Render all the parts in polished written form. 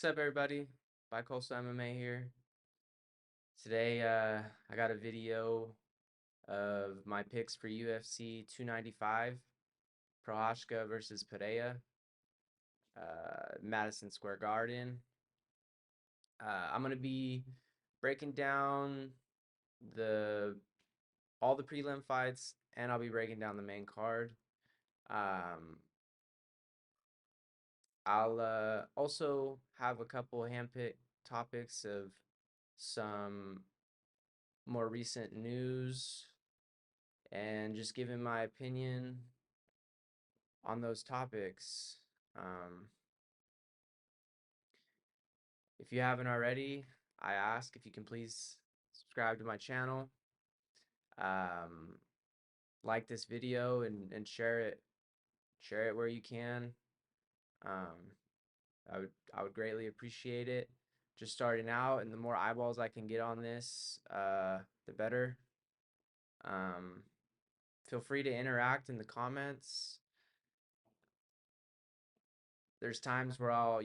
What's up, everybody? Bicoastal MMA here. Today, I got a video of my picks for UFC 295, Prochazka versus Pereira, Madison Square Garden. I'm gonna be breaking down the all the prelim fights, and I'll be breaking down the main card. Um, I'll also have a couple handpicked topics of some more recent news and just giving my opinion on those topics. Um, if you haven't already, I ask if you can please subscribe to my channel, um, like this video, and share it. Share it where you can. Um, I would greatly appreciate it. Just starting out, and the more eyeballs I can get on this, the better. Um, Feel free to interact in the comments. There's times where I'll,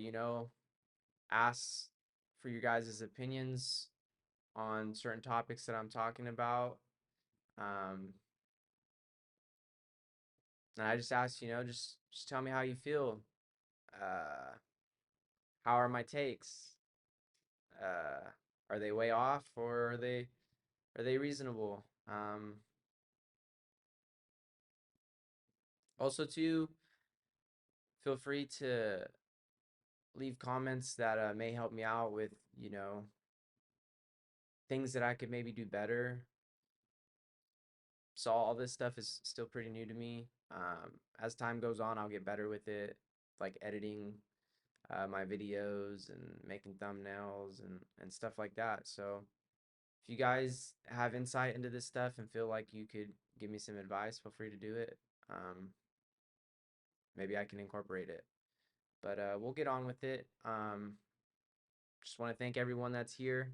ask for you guys' opinions on certain topics that I'm talking about. Um, and I just ask, just tell me how you feel. Uh, how are my takes? Uh, are they way off, or are they reasonable? Also, too, feel free to leave comments that may help me out with, things that I could maybe do better. So all this stuff is still pretty new to me. As time goes on, I'll get better with it, like editing my videos and making thumbnails and stuff like that. So if you guys have insight into this stuff and feel like you could give me some advice, feel free to do it. Um, Maybe I can incorporate it. But we'll get on with it. Just want to thank everyone that's here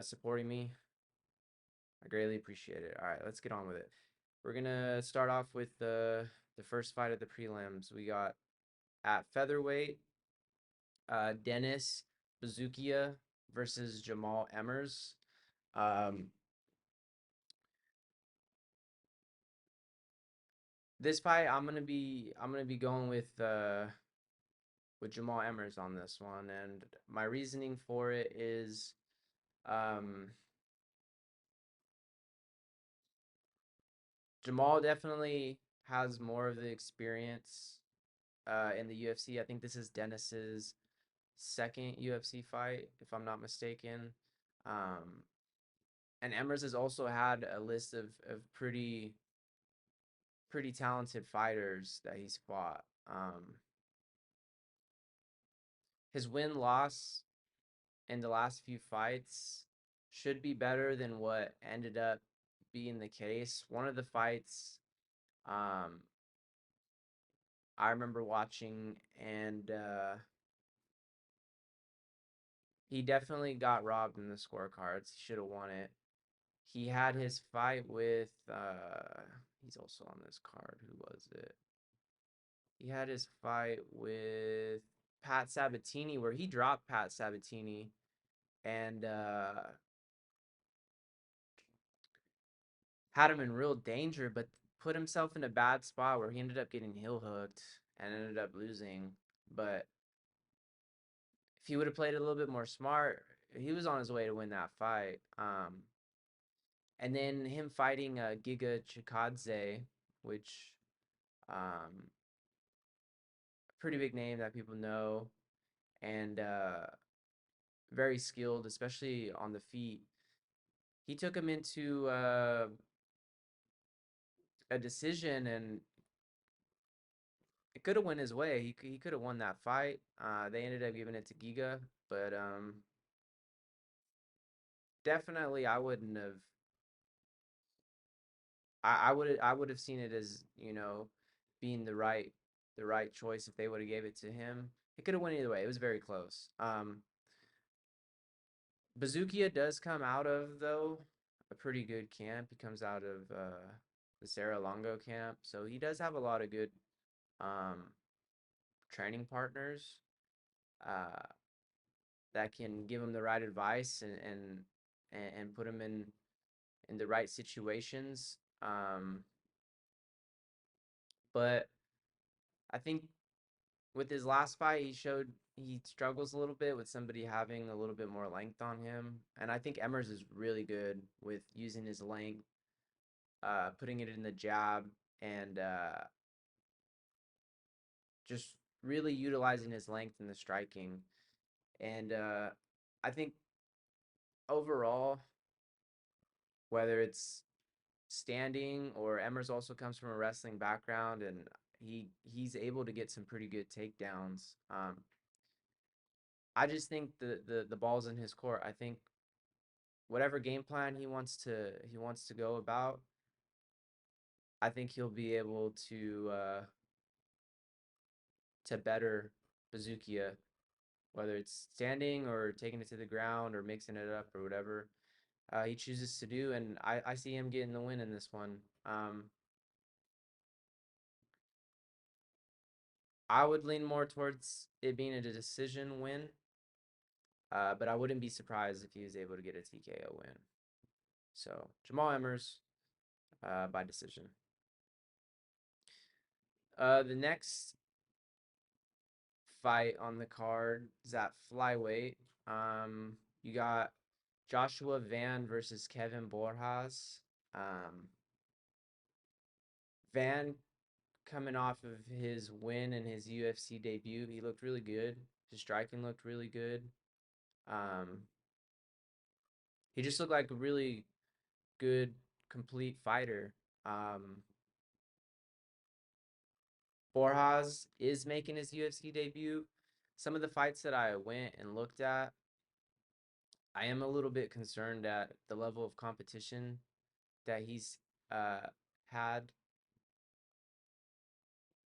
supporting me. I greatly appreciate it. All right, let's get on with it. We're gonna start off with the first fight of the prelims. We got at featherweight, Dennis Bazookia versus Jamal Emmers. Um, this fight, I'm gonna be going with Jamal Emmers on this one, and my reasoning for it is, um, Jamal definitely has more of the experience in the UFC. I think this is Dennis's second UFC fight, if I'm not mistaken. Um, and Emmers has also had a list of pretty talented fighters that he's fought. His win loss in the last few fights should be better than what ended up being the case. One of the fights, um, I remember watching, and he definitely got robbed in the scorecards. He should have won it. He had his fight with he's also on this card. Who was it? He had his fight with Pat Sabatini, where he dropped Pat Sabatini and had him in real danger, but put himself in a bad spot where he ended up getting heel hooked and ended up losing. But if he would have played a little bit more smart, he was on his way to win that fight. And then him fighting Giga Chikadze, which um, pretty big name that people know, and very skilled, especially on the feet. He took him into a decision, and it could have went his way. He could have won that fight. They ended up giving it to Giga, but definitely I wouldn't have. I would have seen it as, being the right choice if they would have gave it to him. It could have went either way. It was very close. Bazookia does come out of, though, a pretty good camp. He comes out of the Sarah Longo camp, so he does have a lot of good um, training partners. uh, that can give him the right advice and put him in the right situations. But I think with his last fight, he showed he struggles a little bit with somebody having a little bit more length on him. And I think Emmers is really good with using his length, putting it in the jab, and just really utilizing his length in the striking. And I think overall, whether it's standing or Emmers also comes from a wrestling background, and he's able to get some pretty good takedowns. I just think the ball's in his court. I think whatever game plan he wants to go about, I think he'll be able to better Bazookia, whether it's standing or taking it to the ground or mixing it up or whatever he chooses to do. And I see him getting the win in this one. I would lean more towards it being a decision win, but I wouldn't be surprised if he was able to get a TKO win. So Jamal Emmers by decision. The next fight on the card is at flyweight. You got Joshua Van versus Kevin Borjas. Van coming off of his win in his UFC debut, he looked really good. His striking looked really good. Um, he just looked like a really good, complete fighter. Um, Borjas is making his UFC debut. Some of the fights that I went and looked at, I am a little bit concerned at the level of competition that he's uh, had.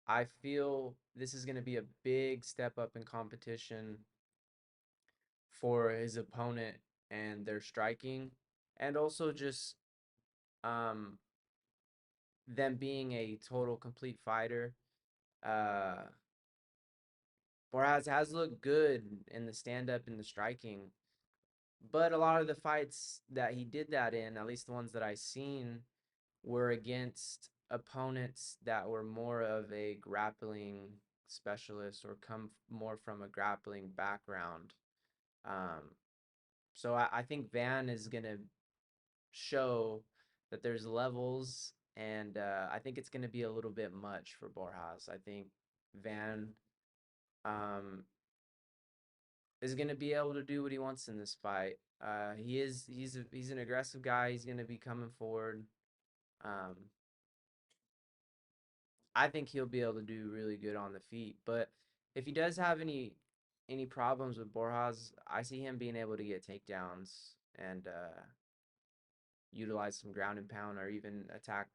I feel this is going to be a big step up in competition for his opponent and their striking, and also just um, them being a total complete fighter. Uh, Borjas has looked good in the stand up and the striking, but a lot of the fights that he did that in, at least the ones that I seen, were against opponents that were more of a grappling specialist or come more from a grappling background. Um, so I think Van is gonna show that there's levels, and I think it's gonna be a little bit much for Borjas. I think Van um, is gonna be able to do what he wants in this fight. He's an aggressive guy. He's gonna be coming forward. Um, I think he'll be able to do really good on the feet. But if he does have any problems with Borjas, I see him being able to get takedowns and utilize some ground and pound or even attack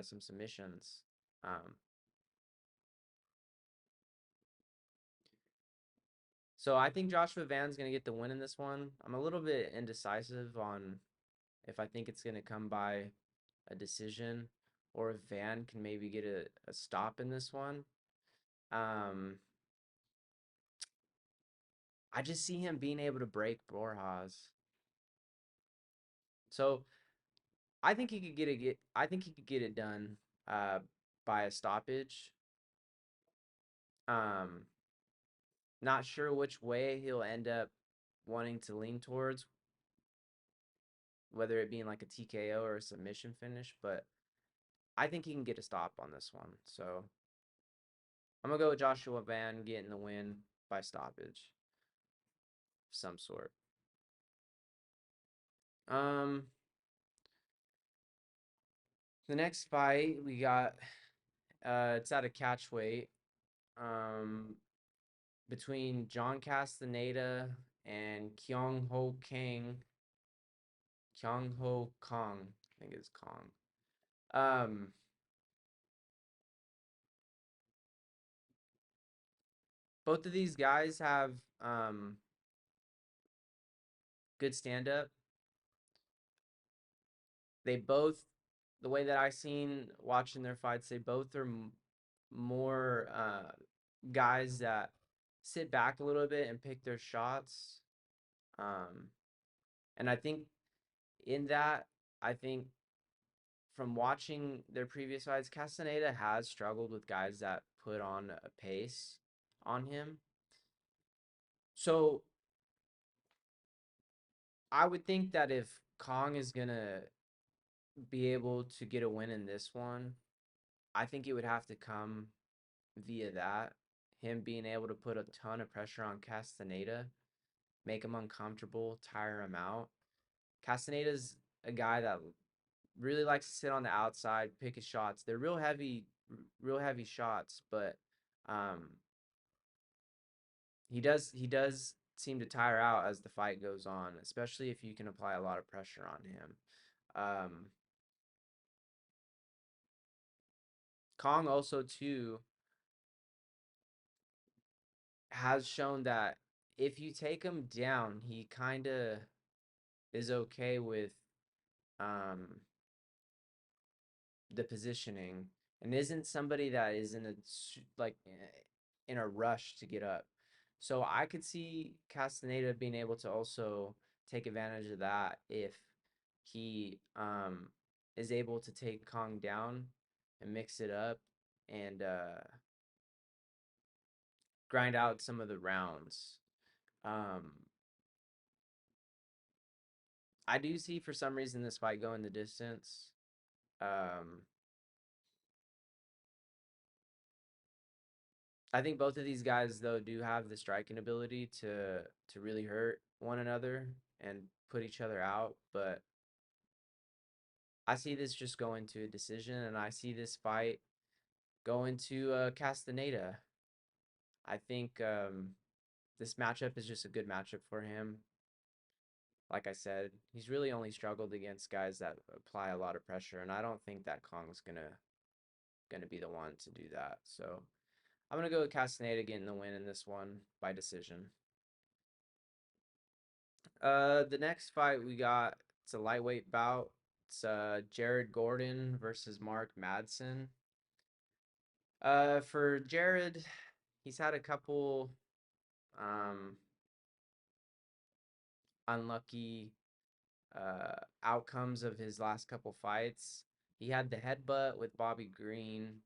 some submissions. Um, so I think Joshua Van's gonna get the win in this one. I'm a little bit indecisive on if I think it's gonna come by a decision or if Van can maybe get a stop in this one. Um, I just see him being able to break Borjas. So I think he could get I think he could get it done uh by a stoppage. Um Not sure which way he'll end up wanting to lean towards, whether it being like a TKO or a submission finish, but I think he can get a stop on this one. So I'm gonna go with Joshua Van getting the win by stoppage of some sort. Um the next fight we got it's at a catch weight. Um Between John Castaneda and Kyung Ho Kong, I think it's Kong. Um, Both of these guys have good stand up. They both, the way that I seen watching their fights, they both are more guys that sit back a little bit and pick their shots. Um, and I think in that, I think from watching their previous fights, Castaneda has struggled with guys that put on a pace on him. So I would think that if Kong is gonna be able to get a win in this one, I think it would have to come via that. Him being able to put a ton of pressure on Castaneda, make him uncomfortable, tire him out. Castaneda's a guy that really likes to sit on the outside, pick his shots. They're real heavy shots, but um, he does seem to tire out as the fight goes on, especially if you can apply a lot of pressure on him. Um, Kong also too has shown that if you take him down, he kind of is okay with um the positioning and isn't somebody that is in a like in a rush to get up. So I could see Castaneda being able to also take advantage of that if he is able to take Kong down and mix it up and grind out some of the rounds. Um, I do see for some reason this fight going the distance. Um, I think both of these guys though do have the striking ability to really hurt one another and put each other out, but I see this just going to a decision and I see this fight going to Castaneda. I think this matchup is just a good matchup for him. Like I said, he's really only struggled against guys that apply a lot of pressure, and I don't think that Kong's gonna be the one to do that. So I'm gonna go with Castaneda getting the win in this one by decision. The next fight we got, it's a lightweight bout. It's Jared Gordon versus Mark Madsen. For Jared, he's had a couple um unlucky outcomes of his last couple fights. He had the headbutt with Bobby Green.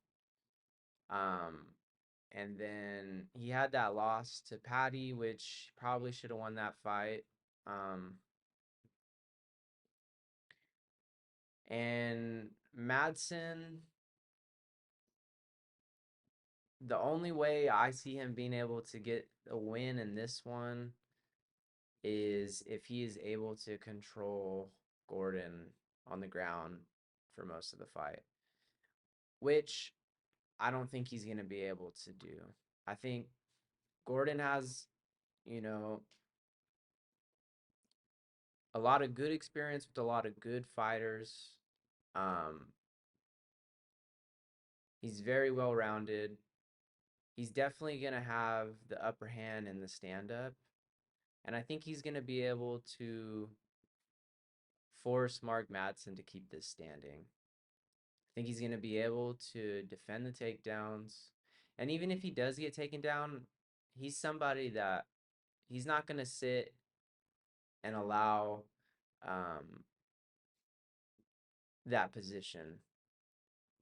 Um, and then he had that loss to Patty, which probably should have won that fight. Um, and Madsen, the only way I see him being able to get a win in this one is if he is able to control Gordon on the ground for most of the fight, which I don't think he's going to be able to do. I think Gordon has, you know, a lot of good experience with a lot of good fighters. Um, he's very well rounded. He's definitely going to have the upper hand in the stand up. And I think he's going to be able to force Mark Madsen to keep this standing. I think he's going to be able to defend the takedowns. And even if he does get taken down, he's somebody that he's not going to sit and allow um, that position.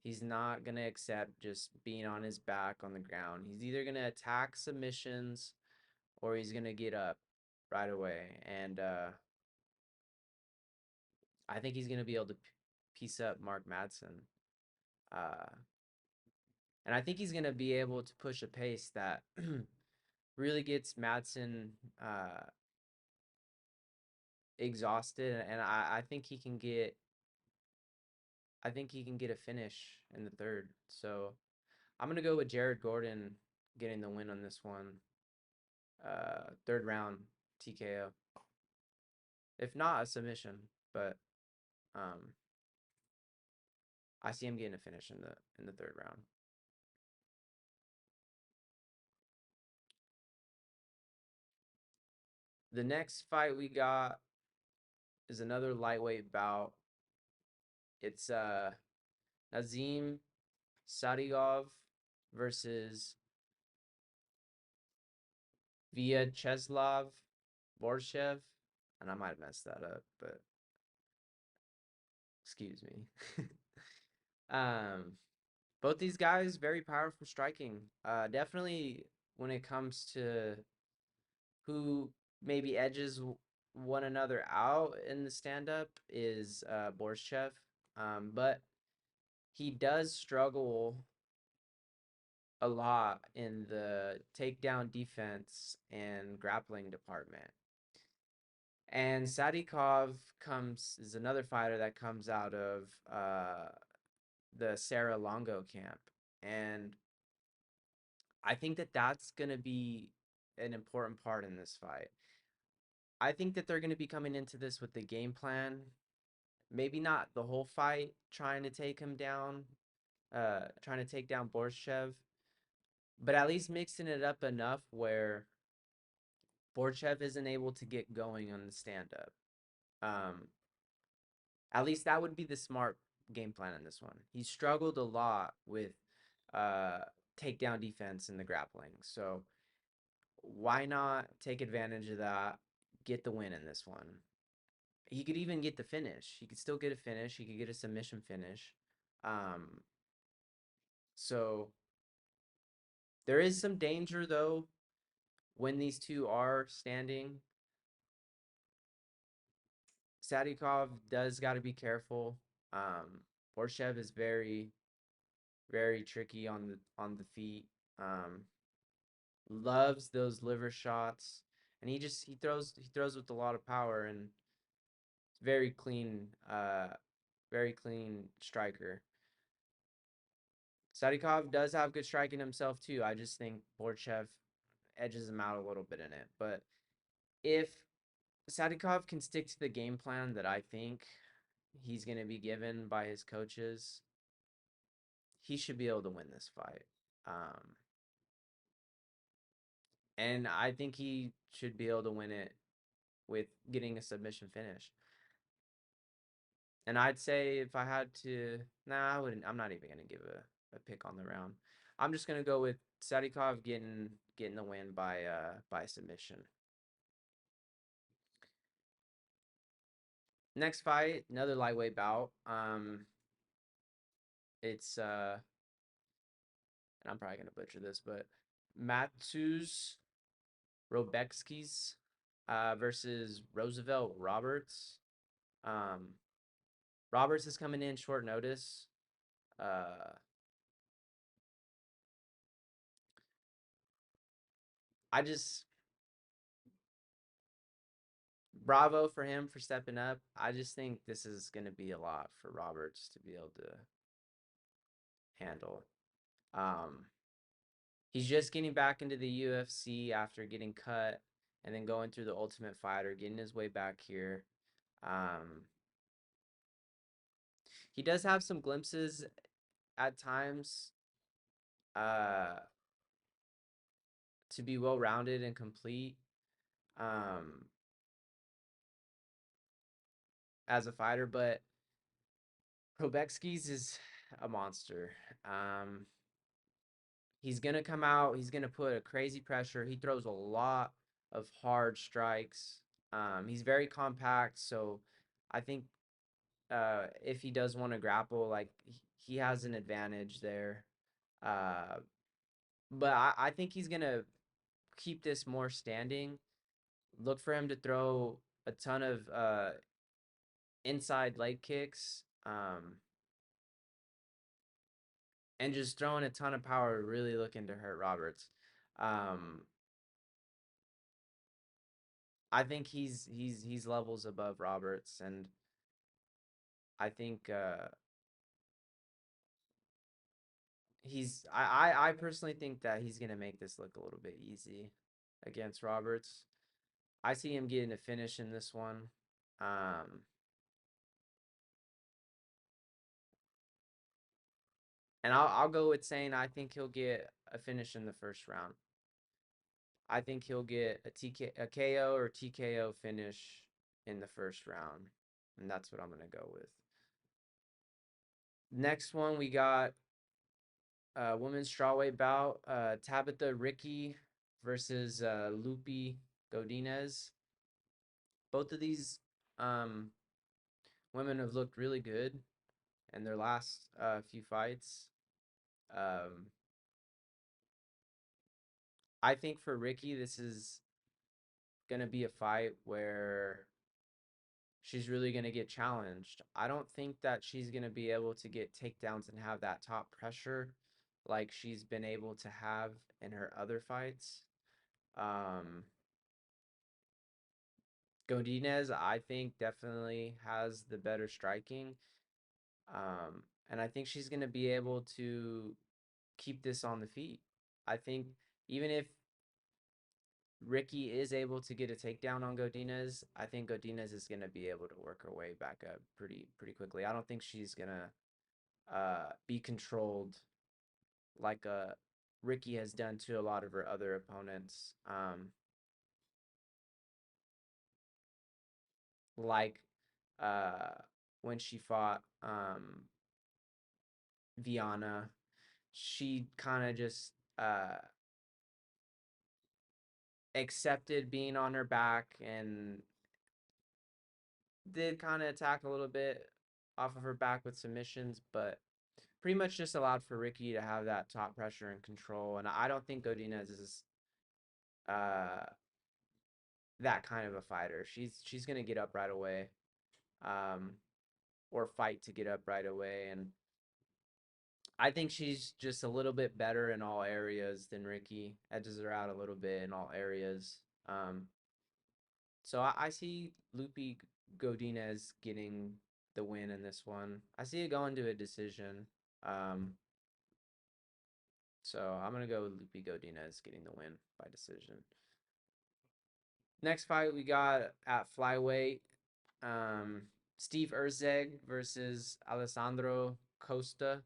He's not going to accept just being on his back on the ground. He's either going to attack submissions or he's going to get up right away. And I think he's going to be able to piece up Mark Madsen. Uh, and I think he's going to be able to push a pace that really gets Madsen exhausted. And I think he can get. I think he can get a finish in the third. So I'm gonna go with Jared Gordon getting the win on this one. Third round TKO. If not a submission, but um, I see him getting a finish in the third round. The next fight we got is another lightweight bout. It's Nazim Sadigov versus Vyacheslav Borshev, and I might have messed that up, but excuse me. um, both these guys very powerful striking. Definitely when it comes to who maybe edges one another out in the stand up is Borshev. But he does struggle a lot in the takedown defense and grappling department. And Sadikov is another fighter that comes out of the Sarah Longo camp. And I think that that's going to be an important part in this fight. I think that they're going to be coming into this with the game plan. Maybe not the whole fight trying to take him down, trying to take down Borshev, but at least mixing it up enough where Borshev isn't able to get going on the stand up. Um, at least that would be the smart game plan in this one. He struggled a lot with uh, takedown defense in the grappling. So why not take advantage of that, get the win in this one? He could even get the finish. He could still get a finish. He could get a submission finish. Um, so there is some danger though when these two are standing. Sadikov does got to be careful. Borshev is very, very tricky on the feet. Um, Loves those liver shots, and he throws with a lot of power and very clean, very clean striker. Sadikov does have good striking himself too. I just think Borchev edges him out a little bit in it. But if Sadikov can stick to the game plan that I think he's going to be given by his coaches, he should be able to win this fight. Um, and I think he should be able to win it with getting a submission finish. And I'd say if I had to, nah, I wouldn't. I'm not even gonna give a pick on the round. I'm just gonna go with Sadikov getting the win by submission. Next fight, another lightweight bout. It's and I'm probably gonna butcher this, but Matsus Robekskis versus Roosevelt Roberts. Um, Roberts is coming in short notice. Uh, I just bravo for him for stepping up. I just think this is going to be a lot for Roberts to be able to handle. Um, he's just getting back into the UFC after getting cut and then going through the Ultimate Fighter, getting his way back here. Um, he does have some glimpses at times uh, to be well rounded and complete um, as a fighter, but Probekski's is a monster. He's gonna come out. He's gonna put a crazy pressure. He throws a lot of hard strikes. He's very compact, so I think if he does want to grapple, like he has an advantage there. Uh, but I think he's gonna keep this more standing. Look for him to throw a ton of inside leg kicks. And just throwing a ton of power, really looking to hurt Roberts. Um, I think he's levels above Roberts, and I think I personally think that he's gonna make this look a little bit easy against Roberts. I see him getting a finish in this one. Um, and I'll go with saying I think he'll get a finish in the first round. I think he'll get a KO or TKO finish in the first round, and that's what I'm gonna go with. Next one we got women's strawweight bout. Tabitha Ricci versus Lupi Godinez. Both of these um, women have looked really good in their last few fights. Um, I think for Ricky, this is going to be a fight where she's really going to get challenged. I don't think that she's going to be able to get takedowns and have that top pressure like she's been able to have in her other fights. Um, Godinez, I think, definitely has the better striking. And I think she's going to be able to keep this on the feet. I think even if Ricky is able to get a takedown on Godinez, I think Godinez is going to be able to work her way back up pretty quickly. I don't think she's going to be controlled like Ricky has done to a lot of her other opponents. Like uh, when she fought Viana, she kind of just accepted being on her back and did kind of attack a little bit off of her back with submissions, but pretty much just allowed for Ricky to have that top pressure and control. And I don't think Godinez is uh, that kind of a fighter. She's gonna get up right away, um, or fight to get up right away. And I think she's just a little bit better in all areas than Ricky. Edges her out a little bit in all areas. Um, so I see Lupi Godinez getting the win in this one. I see it going to a decision. Um, so I'm gonna go with Lupi Godinez getting the win by decision. Next fight we got at flyweight, um, Steve Erzeg versus Alessandro Costa.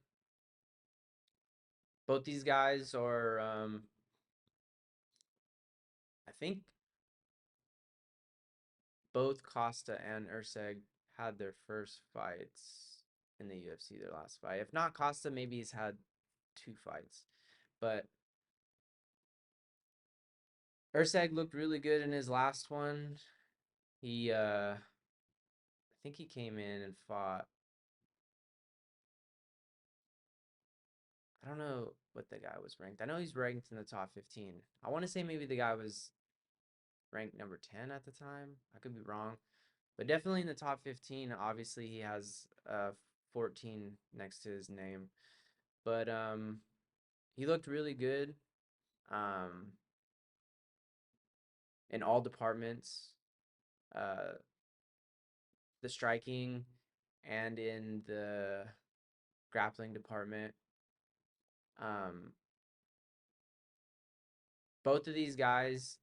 Both these guys are, I think, both Costa and Erzeg had their first fights in the UFC. Their last fight, if not Costa, maybe he's had two fights, but Erzeg looked really good in his last one. He, I think he came in and fought. I don't know what the guy was ranked. I know he's ranked in the top 15. I want to say maybe the guy was ranked number 10 at the time. I could be wrong, but definitely in the top 15. Obviously, he has 14 next to his name, but he looked really good um, in all departments, uh, the striking and in the grappling department. Um, both of these guys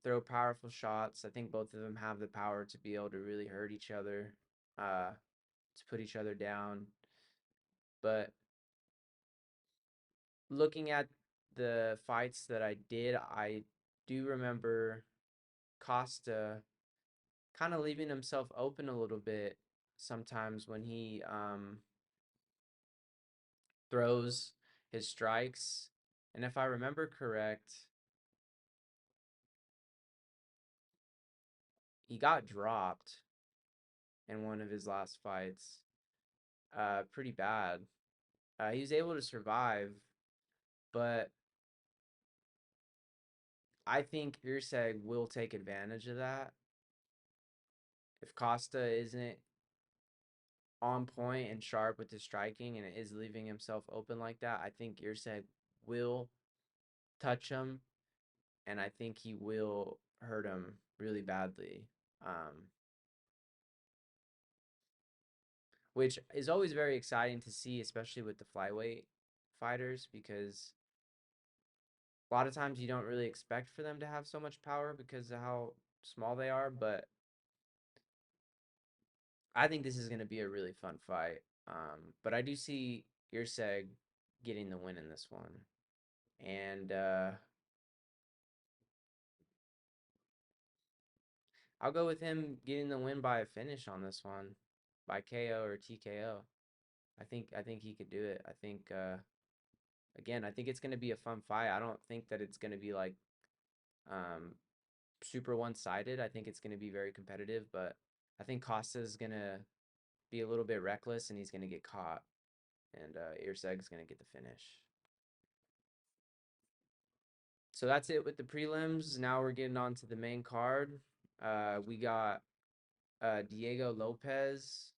throw powerful shots. I think both of them have the power to be able to really hurt each other, to put each other down. But looking at the fights that I did, I do remember Costa kind of leaving himself open a little bit sometimes when he throws his strikes. And if I remember correct, he got dropped in one of his last fights, pretty bad. He was able to survive, but I think Irseg will take advantage of that. If Costa isn't on point and sharp with his striking and is leaving himself open like that, I think Irseg will touch him, and I think he will hurt him really badly. Um, which is always very exciting to see, especially with the flyweight fighters, because a lot of times you don't really expect for them to have so much power because of how small they are, but I think this is going to be a really fun fight. But I do see Irseg getting the win in this one. And I'll go with him getting the win by a finish on this one, by KO or TKO. I think he could do it. I think again, I think it's going to be a fun fight. I don't think that it's going to be like Um, super one-sided. I think it's going to be very competitive, but I think Costa is going to be a little bit reckless and he's going to get caught, and Irseg's going to get the finish. So that's it with the prelims. Now we're getting on to the main card. We got Diego Lopez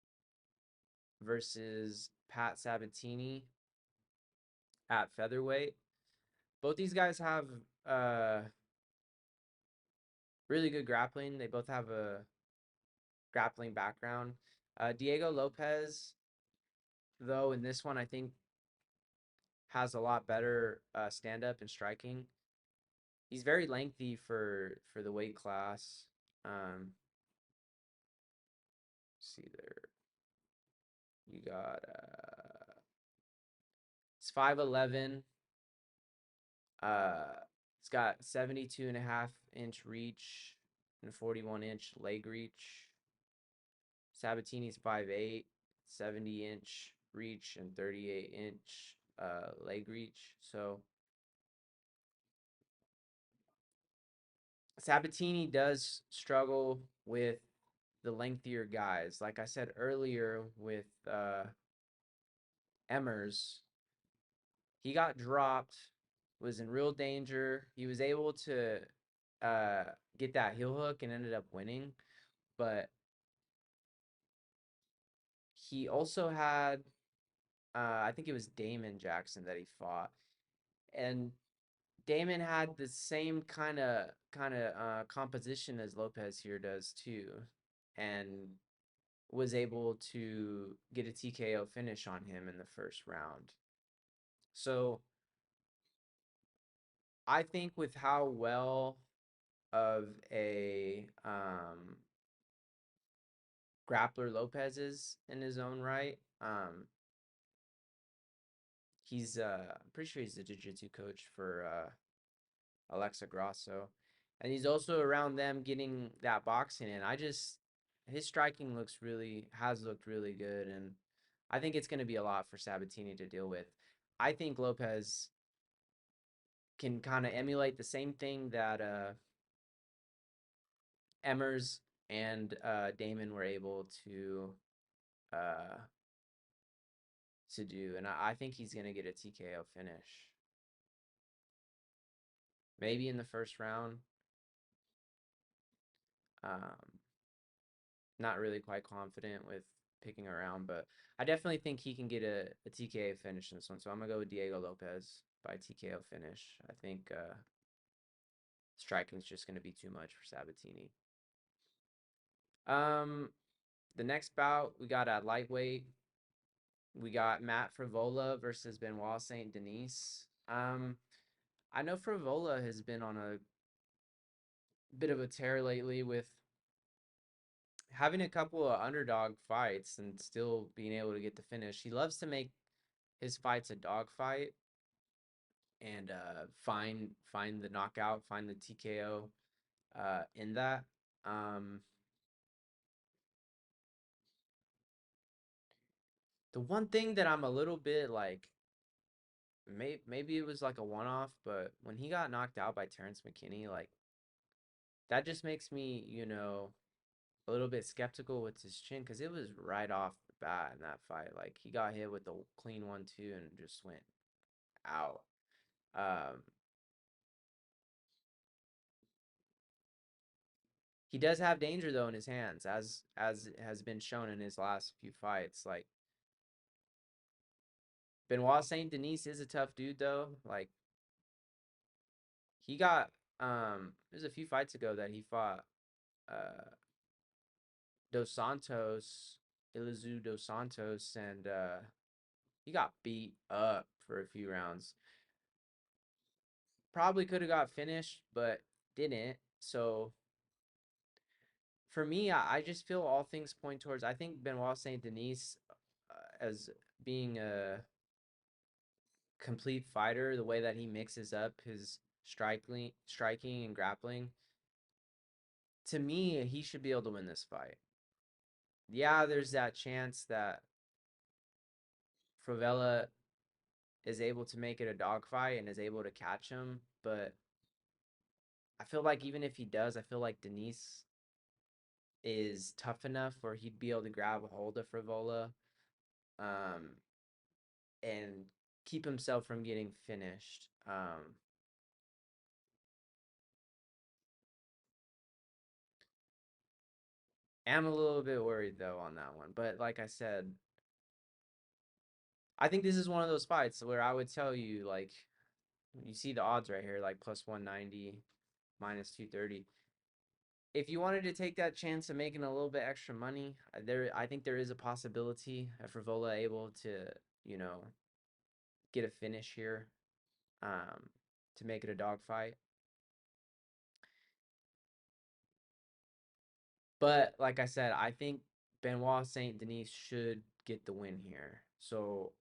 versus Pat Sabatini at featherweight. Both these guys have uh, really good grappling. They both have a grappling background. Diego Lopez, though, in this one, I think has a lot better stand up and striking. He's very lengthy for the weight class. See there, you got it's 5'11". Uh, it's got 72.5-inch reach and 41-inch leg reach. Sabatini's 5'8", 70-inch reach and 38-inch leg reach. So Sabatini does struggle with the lengthier guys. Like I said earlier with Emmers, he got dropped, was in real danger. He was able to uh, get that heel hook and ended up winning. But he also had, I think it was Damon Jackson that he fought. And Damon had the same kind of composition as Lopez here does too, and was able to get a TKO finish on him in the first round. So I think with how well of a grappler Lopez is in his own right, he's I'm pretty sure he's the jiu-jitsu coach for Alexa Grasso. And he's also around them getting that boxing in. His striking has looked really good, and I think it's going to be a lot for Sabatini to deal with. I think Lopez can kind of emulate the same thing that Emmers and Damon were able uh, to do, and I think he's going to get a TKO finish. Maybe in the first round. Um, Not really quite confident with picking around, but I definitely think he can get a TKO finish in this one. So I'm gonna go with Diego Lopez by TKO finish. I think striking is just gonna be too much for Sabatini. Um, the next bout we got at lightweight. We got Matt Frivola versus Benoit Saint Denis. I know Frivola has been on a bit of a tear lately with having a couple of underdog fights and still being able to get the finish. He loves to make his fight's a dog fight and find the knockout, find the TKO in that. Um, the one thing that I'm a little bit like, maybe it was like a one off, but when he got knocked out by Terrence McKinney, like that just makes me, a little bit skeptical with his chin because it was right off the bat in that fight. Like he got hit with a clean 1-2 and just went out. Um, He does have danger though in his hands, as has been shown in his last few fights. Like Benoit Saint Denis is a tough dude though. Like he got there's a few fights ago that he fought uh Dos Santos, Ilizu Dos Santos, and he got beat up for a few rounds. Probably could have got finished, but didn't. So for me, I just feel all things point towards. I think Benoit Saint Denis as being a complete fighter, the way that he mixes up his striking and grappling, to me, he should be able to win this fight. Yeah, there's that chance that Frovella is able to make it a dogfight and is able to catch him, but I feel like even if he does, I feel like Denise is tough enough where he'd be able to grab a hold of Frivola, um, and keep himself from getting finished. I'm a little bit worried though on that one, but like I said, I think this is one of those fights where I would tell you, like, you see the odds right here, like plus 190, minus 230. If you wanted to take that chance of making a little bit extra money, I think there is a possibility of Frivola able to, you know, get a finish here, um, to make it a dogfight. But like I said, I think Benoit Saint Denis should get the win here. So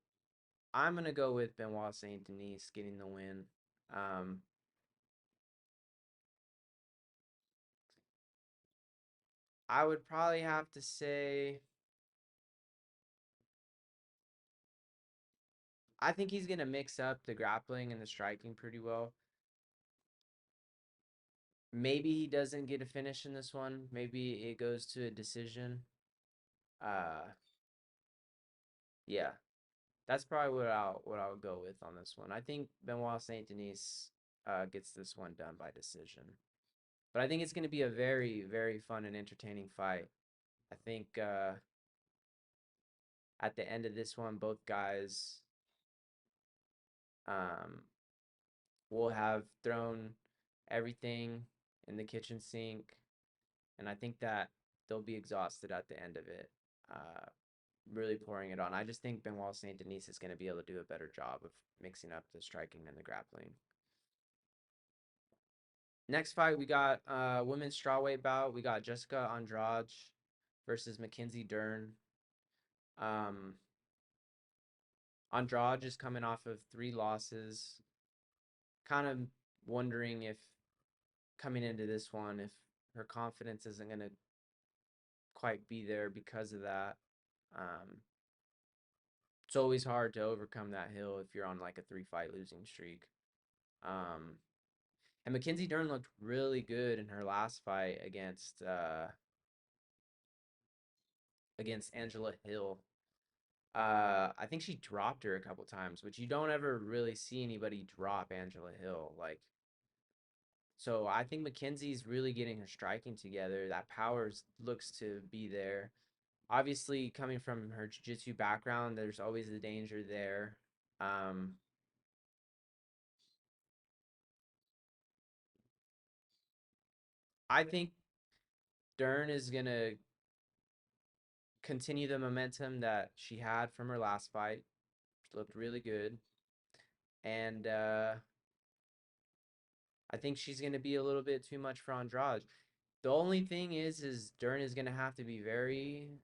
I'm gonna go with Benoit Saint Denis getting the win. Um, I would probably have to say I think he's gonna mix up the grappling and the striking pretty well. Maybe he doesn't get a finish in this one. Maybe it goes to a decision. Uh, yeah, that's probably what I'll go with on this one. I think Benoit Saint Denis gets this one done by decision. But I think it's going to be a very, very fun and entertaining fight. I think at the end of this one, both guys um, will have thrown everything in the kitchen sink, and I think that they'll be exhausted at the end of it, really pouring it on. I just think Benoit Saint Denis is going to be able to do a better job of mixing up the striking and the grappling. Next fight, we got women's strawweight bout. We got Jessica Andrade versus Mackenzie Dern. Um, Andrade is coming off of 3 losses. Kind of wondering if coming into this one, if her confidence isn't going to quite be there because of that. Um, it's always hard to overcome that hill if you're on like a 3 fight losing streak. Um, and Mackenzie Dern looked really good in her last fight against Angela Hill. I think she dropped her a couple times, which you don't ever really see anybody drop Angela Hill. Like, so I think Mackenzie's really getting her striking together. That power looks to be there. Obviously, coming from her jiu-jitsu background, there's always the danger there. Um, I think Dern is gonna continue the momentum that she had from her last fight. She looked really good, and I think she's gonna be a little bit too much for Andrade. The only thing is Dern is gonna have to be very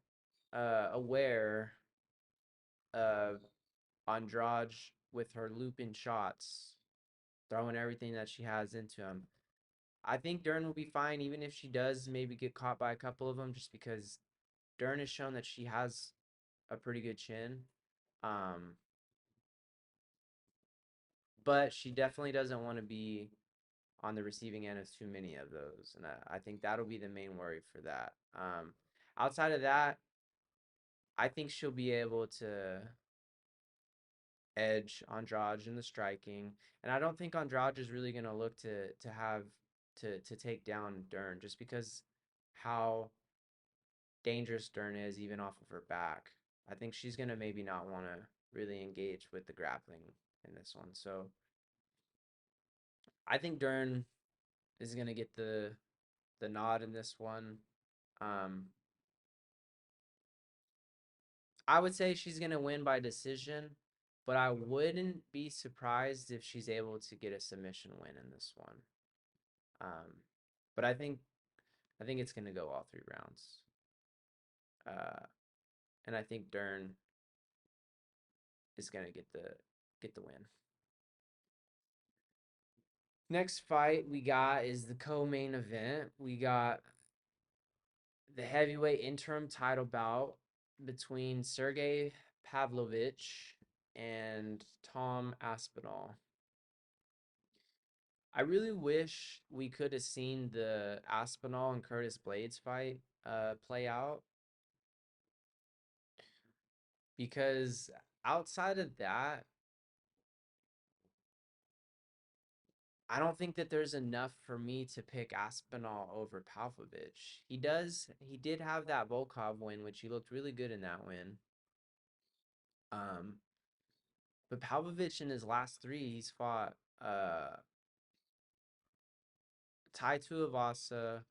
aware of Andrade with her looping shots, throwing everything that she has into him. I think Dern will be fine, even if she does maybe get caught by a couple of them, just because Dern has shown that she has a pretty good chin. Um, but she definitely doesn't want to be on the receiving end of too many of those, and I think that'll be the main worry for that. Outside of that, I think she'll be able to edge Andrade in the striking, and I don't think Andrade is really going to look to take down Dern just because how dangerous Dern is even off of her back. I think she's going to maybe not want to really engage with the grappling in this one. So I think Dern is going to get the nod in this one. Um, I would say she's going to win by decision, but I wouldn't be surprised if she's able to get a submission win in this one. But I think it's going to go all 3 rounds. Uh, and I think Dern is going to get the win. Next fight we got is the co-main event. We got the heavyweight interim title bout between Sergey Pavlovich and Tom Aspinall. I really wish we could have seen the Aspinall and Curtis Blades fight play out, because outside of that, I don't think that there's enough for me to pick Aspinall over Pavlovich. He did have that Volkov win, which he looked really good in that win. Um, but Pavlovich in his last three, he's fought Tai Tuivasa,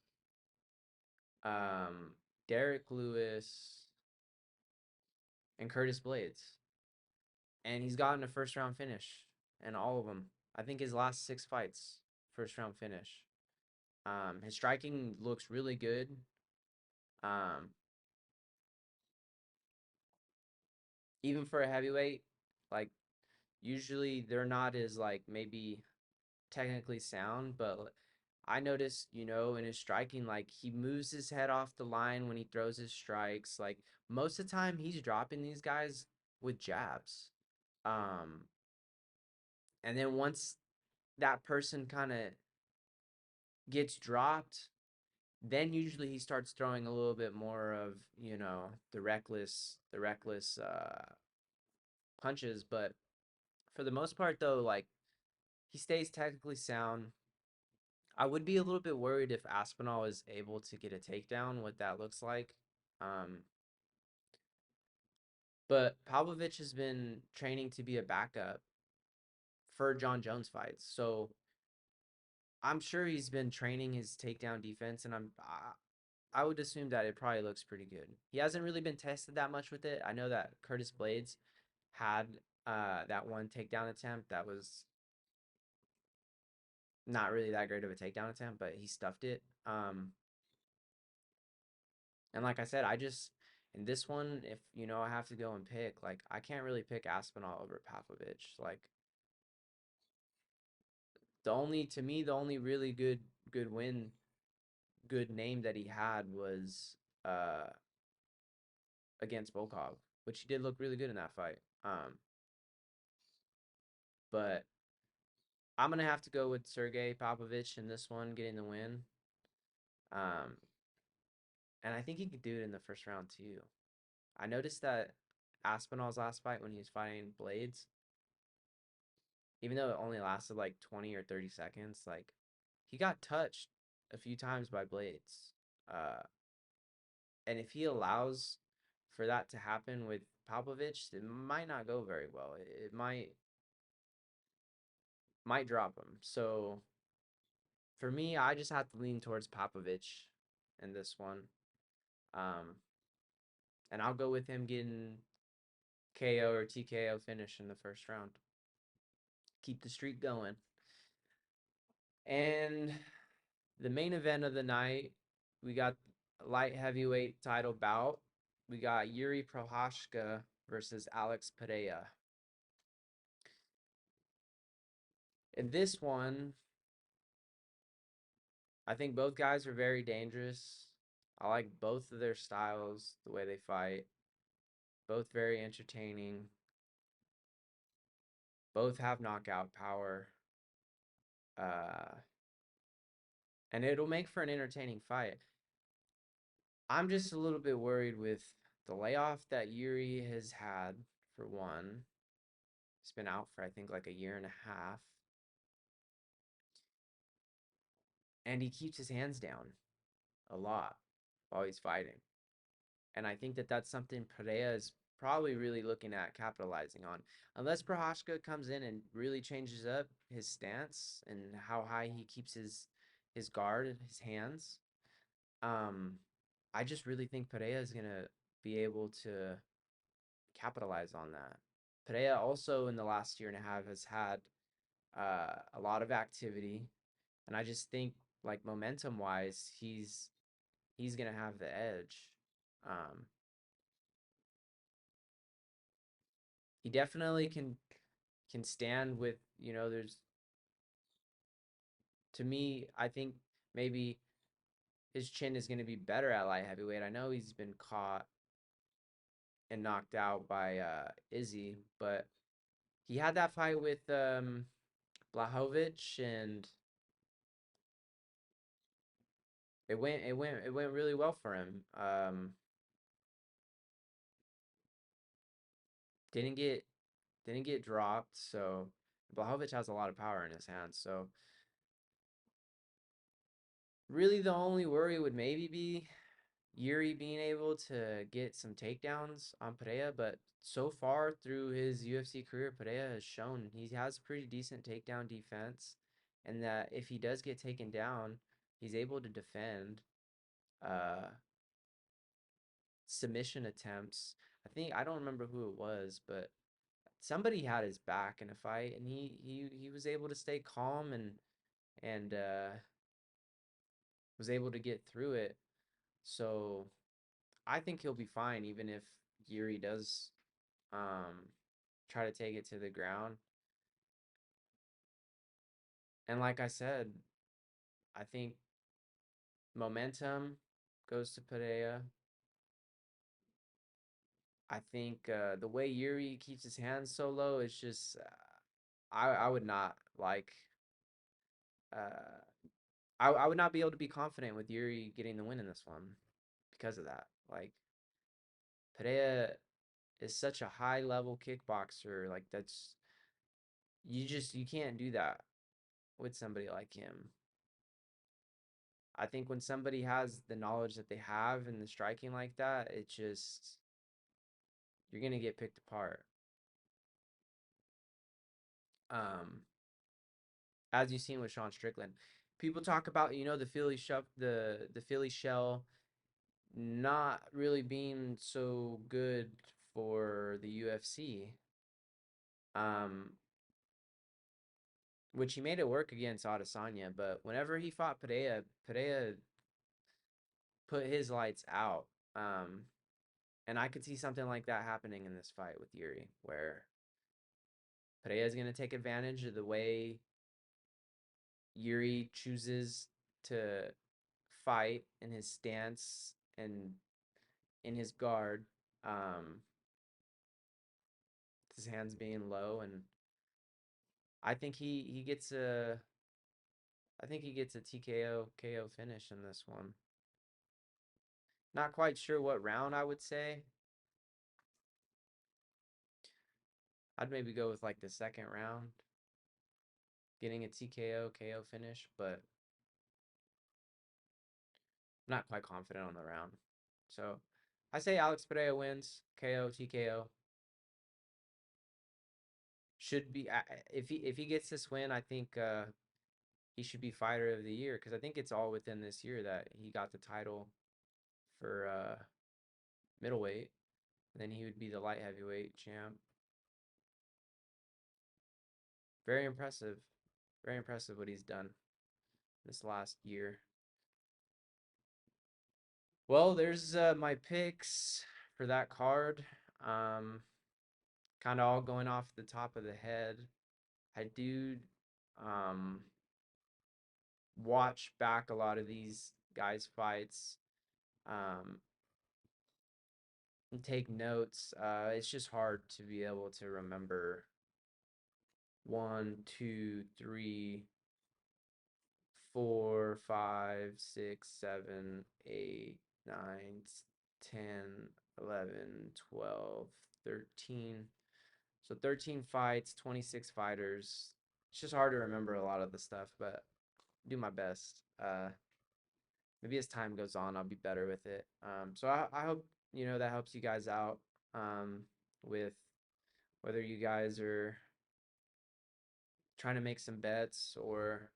um, Derek Lewis, and Curtis Blades, and he's gotten a first round finish in all of them. I think his last six fights, first round finish. His striking looks really good. Um, Even for a heavyweight, like usually they're not as like maybe technically sound, but I noticed, in his striking, like he moves his head off the line when he throws his strikes. Like most of the time he's dropping these guys with jabs. Um, and then once that person kind of gets dropped, then usually he starts throwing a little bit more of, the reckless punches. But for the most part, though, like he stays technically sound. I would be a little bit worried if Aspinall is able to get a takedown, what that looks like. Um, but Pavlovich has been training to be a backup for John Jones fights, so I'm sure he's been training his takedown defense, and I would assume that it probably looks pretty good. He hasn't really been tested that much with it. I know that Curtis Blades had that one takedown attempt that was not really that great of a takedown attempt, but he stuffed it. And like I said, I just in this one, if I have to go and pick, like I can't really pick Aspinall over Pavlovich. Like the only really good win, good name that he had was uh against Volkov, which he did look really good in that fight. But I'm gonna have to go with Sergey Popovich in this one, getting the win. Um, and I think he could do it in the first round too. I noticed that Aspinall's last fight when he was fighting Blades, even though it only lasted like 20 or 30 seconds, like he got touched a few times by Blades. Uh, and if he allows for that to happen with Pavlovich, it might not go very well. It might drop him. So for me, I just have to lean towards Popovich in this one. Um, and I'll go with him getting KO or TKO finish in the first round. Keep the streak going. And the main event of the night, we got light heavyweight title bout. We got Jiri Prochazka versus Alex Pereira. In this one, I think both guys are very dangerous. I like both of their styles, the way they fight. Both very entertaining. Both have knockout power. Uh, and it'll make for an entertaining fight. I'm just a little bit worried with the layoff that Yuri has had, for one. He's been out for, I think, like a year and a half. And he keeps his hands down a lot while he's fighting. And I think that that's something Pereira is probably really looking at capitalizing on. Unless Prohashka comes in and really changes up his stance and how high he keeps his guard, his hands. Um, I just really think Pereira is gonna be able to capitalize on that. Pereira also in the last year and a half has had a lot of activity, and I just think like momentum wise, he's gonna have the edge. Um, he definitely can stand with, there's, to me, I think maybe his chin is gonna be better at light heavyweight. I know he's been caught and knocked out by Izzy, but he had that fight with Blahovic, and it went really well for him. Didn't get didn't get dropped, so Blachowicz has a lot of power in his hands. So really the only worry would maybe be Jiri being able to get some takedowns on Pereira, but so far through his UFC career, Pereira has shown he has pretty decent takedown defense, and that if he does get taken down, he's able to defend uh, submission attempts. I don't remember who it was, but somebody had his back in a fight, and he was able to stay calm and was able to get through it. So I think he'll be fine, even if Yuri does um, try to take it to the ground. And like I said, I think momentum goes to Pereira. I think the way Yuri keeps his hands so low is just I would not like uh, I would not be able to be confident with Yuri getting the win in this one because of that. Like Pereira is such a high level kickboxer. Like that's you can't do that with somebody like him. I think when somebody has the knowledge that they have and the striking like that, it just you're gonna get picked apart. Um, as you've seen with Sean Strickland, people talk about the Philly shell, the Philly shell not really being so good for the UFC. Um, which he made it work against Adesanya, but whenever he fought Pereira, Pereira put his lights out. Um, and I could see something like that happening in this fight with Yuri, where Pereira is going to take advantage of the way Yuri chooses to fight in his stance and in his guard. Um, his hands being low, and I think he gets a TKO KO finish in this one. Not quite sure what round I would say. I'd maybe go with like the second round, getting a TKO KO finish, but I'm not quite confident on the round. So I say Alex Pereira wins KO TKO. Should be if he gets this win, I think he should be fighter of the year because I think it's all within this year that he got the title for middleweight. Then he would be the light heavyweight champ. Very impressive. Very impressive what he's done this last year. Well, there's my picks for that card. Um, kind of all going off the top of the head. I do um, watch back a lot of these guys' fights um, and take notes. It's just hard to be able to remember one, two, three, 4, 5, 6, 7, 8, 9, 10, 11, 12, 13. So 13 fights, 26 fighters. It's just hard to remember a lot of the stuff, but do my best. Maybe as time goes on, I'll be better with it. So I hope that helps you guys out with whether you guys are trying to make some bets or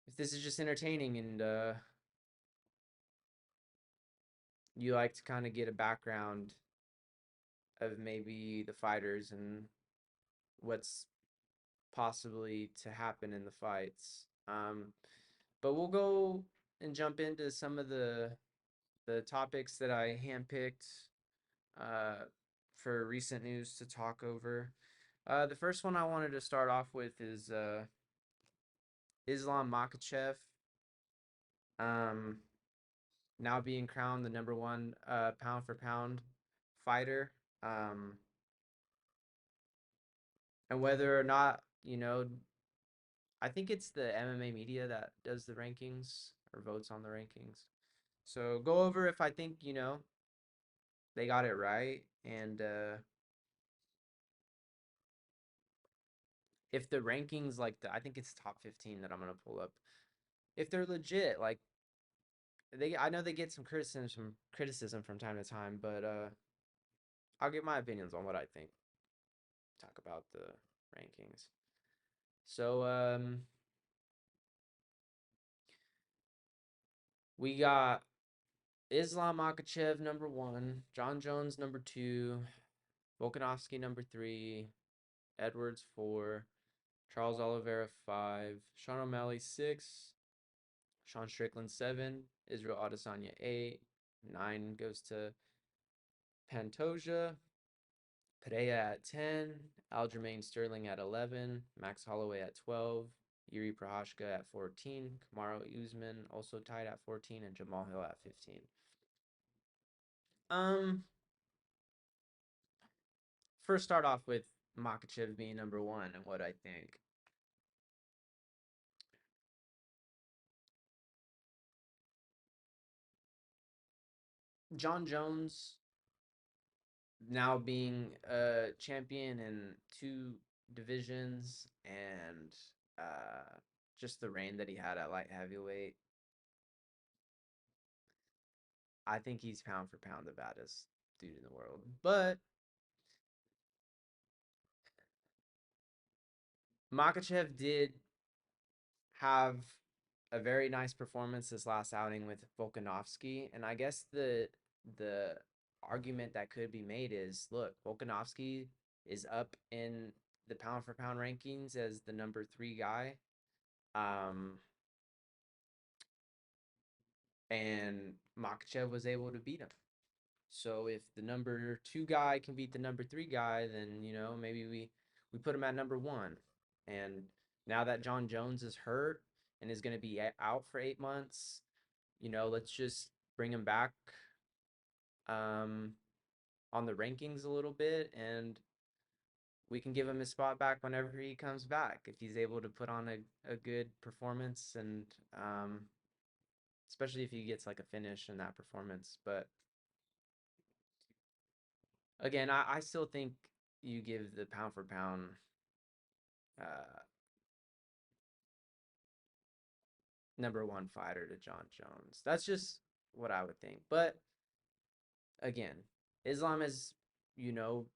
if this is just entertaining and you like to kind of get a background of maybe the fighters and what's possibly to happen in the fights. But we'll go and jump into some of the topics that I handpicked uh, for recent news to talk over. The first one I wanted to start off with is Islam Makhachev, um, now being crowned the number one pound for pound fighter. And whether or not, I think it's the MMA media that does the rankings. or votes on the rankings. So go over if I think, you know, they got it right. And if the rankings, like I think it's top 15 that I'm gonna pull up. If they're legit, like I know they get some criticism from time to time, but I'll give my opinions on what I think. Talk about the rankings. So we got Islam Makhachev number 1, John Jones number 2, Volkanovski number 3, Edwards 4, Charles Oliveira 5, Sean O'Malley 6, Sean Strickland 7, Israel Adesanya 8, 9 goes to Pantoja, Pereira at 10, Aljamain Sterling at 11, Max Holloway at 12, Jiri Prochazka at 14, Kamaru Usman also tied at 14, and Jamal Hill at 15. Um, First start off with Makhachev being number 1 and what I think. John Jones now being a champion in 2 divisions and just the reign that he had at light heavyweight, I think he's pound for pound the baddest dude in the world. But Makachev did have a very nice performance this last outing with Volkanovski, and I guess the argument that could be made is, look, Volkanovski is up in the pound for pound rankings as the number 3 guy. And Makhachev was able to beat him. So if the number 2 guy can beat the number 3 guy, then you know maybe we put him at number 1. And now that John Jones is hurt and is going to be out for 8 months, you know, let's just bring him back um, on the rankings a little bit, and we can give him his spot back whenever he comes back if he's able to put on a good performance, and especially if he gets like a finish in that performance. But again, I still think you give the pound for pound uh, number 1 fighter to John Jones. That's just what I would think. But again, Islam has, you know,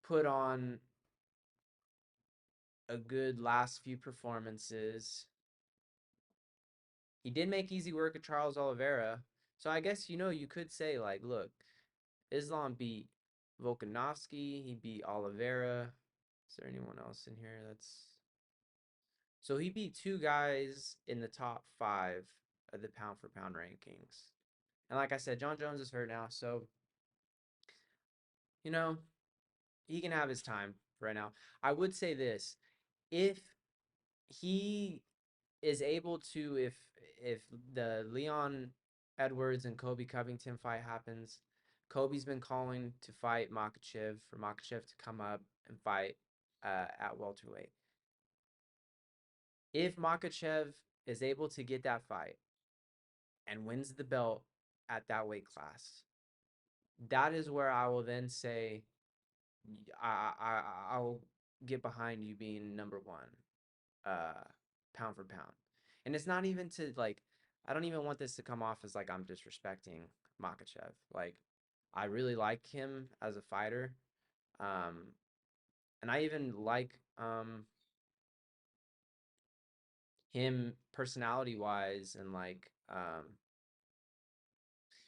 put on a good last few performances. He did make easy work of Charles Oliveira. So I guess, you know, you could say, like, look, Islam beat Volkanovski, he beat Oliveira. Is there anyone else in here that's. So he beat 2 guys in the top 5 of the pound for pound rankings. And like I said, John Jones is hurt now, so you know, he can have his time right now. I would say this, if he is able to, if the Leon Edwards and Kobe Covington fight happens, Kobe's been calling to fight Makhachev, for Makhachev to come up and fight at welterweight. If Makhachev is able to get that fight and wins the belt at that weight class, that is where I will then say I'll get behind you being number 1, pound for pound. And it's not even to like, I don't even want this to come off as like I'm disrespecting Makhachev. Like, I really like him as a fighter, and I even like him personality wise, and like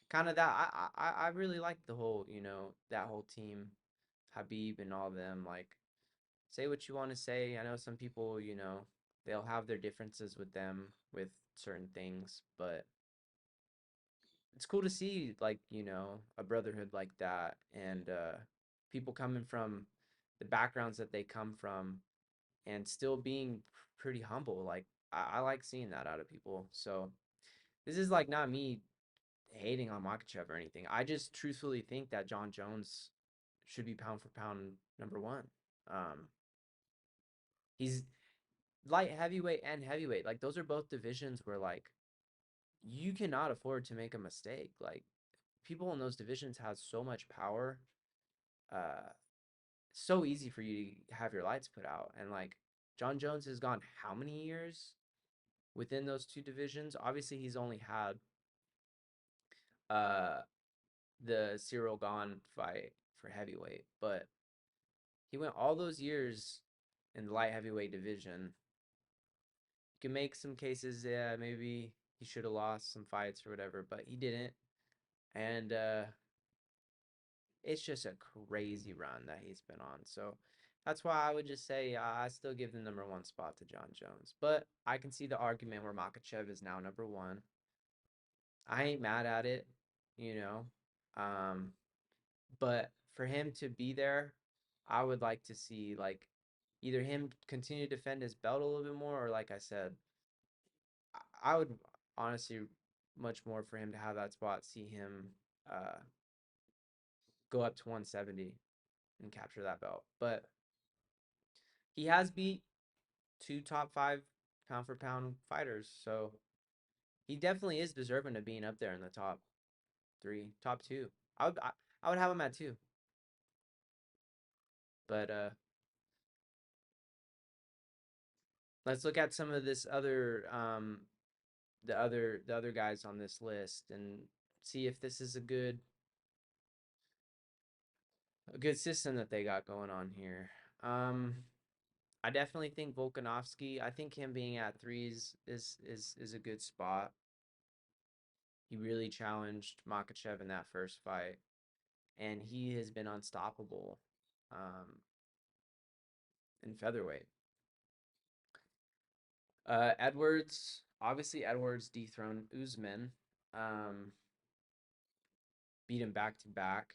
kind of that. I really like the whole, you know, that whole team, Habib and all them. Like, say what you want to say. I know some people, you know, they'll have their differences with them with certain things, but it's cool to see, like, you know, a brotherhood like that, and people coming from the backgrounds that they come from and still being pretty humble. Like, I like seeing that out of people. So this is like not me hating on Makachev or anything. I just truthfully think that John Jones should be pound for pound number 1. Um, he's light heavyweight and heavyweight, like those are both divisions where like you cannot afford to make a mistake. Like people in those divisions have so much power. Uh, so easy for you to have your lights put out. And like John Jones has gone how many years within those two divisions? Obviously, he's only had uh the Cyril Gahn fight for heavyweight, but he went all those years in the light heavyweight division. You can make some cases, yeah, maybe he should have lost some fights or whatever, but he didn't. And it's just a crazy run that he's been on. So that's why I would just say I still give the number one spot to John Jones. But I can see the argument where Makhachev is now number one. I ain't mad at it, you know. Um, but for him to be there, I would like to see like either him continue to defend his belt a little bit more, or like I said, I would honestly much more for him to have that spot, see him go up to 170 and capture that belt. But he has beat two top five pound for pound fighters, so he definitely is deserving of being up there in the top three, top two. I would have him at two, but let's look at some of this other the other guys on this list and see if this is a good system that they got going on here. Um, I definitely think Volkanovski. I think him being at threes is a good spot. He really challenged Makhachev in that first fight, and he has been unstoppable in featherweight. Edwards, obviously, Edwards dethroned Usman, um, beat him back to back.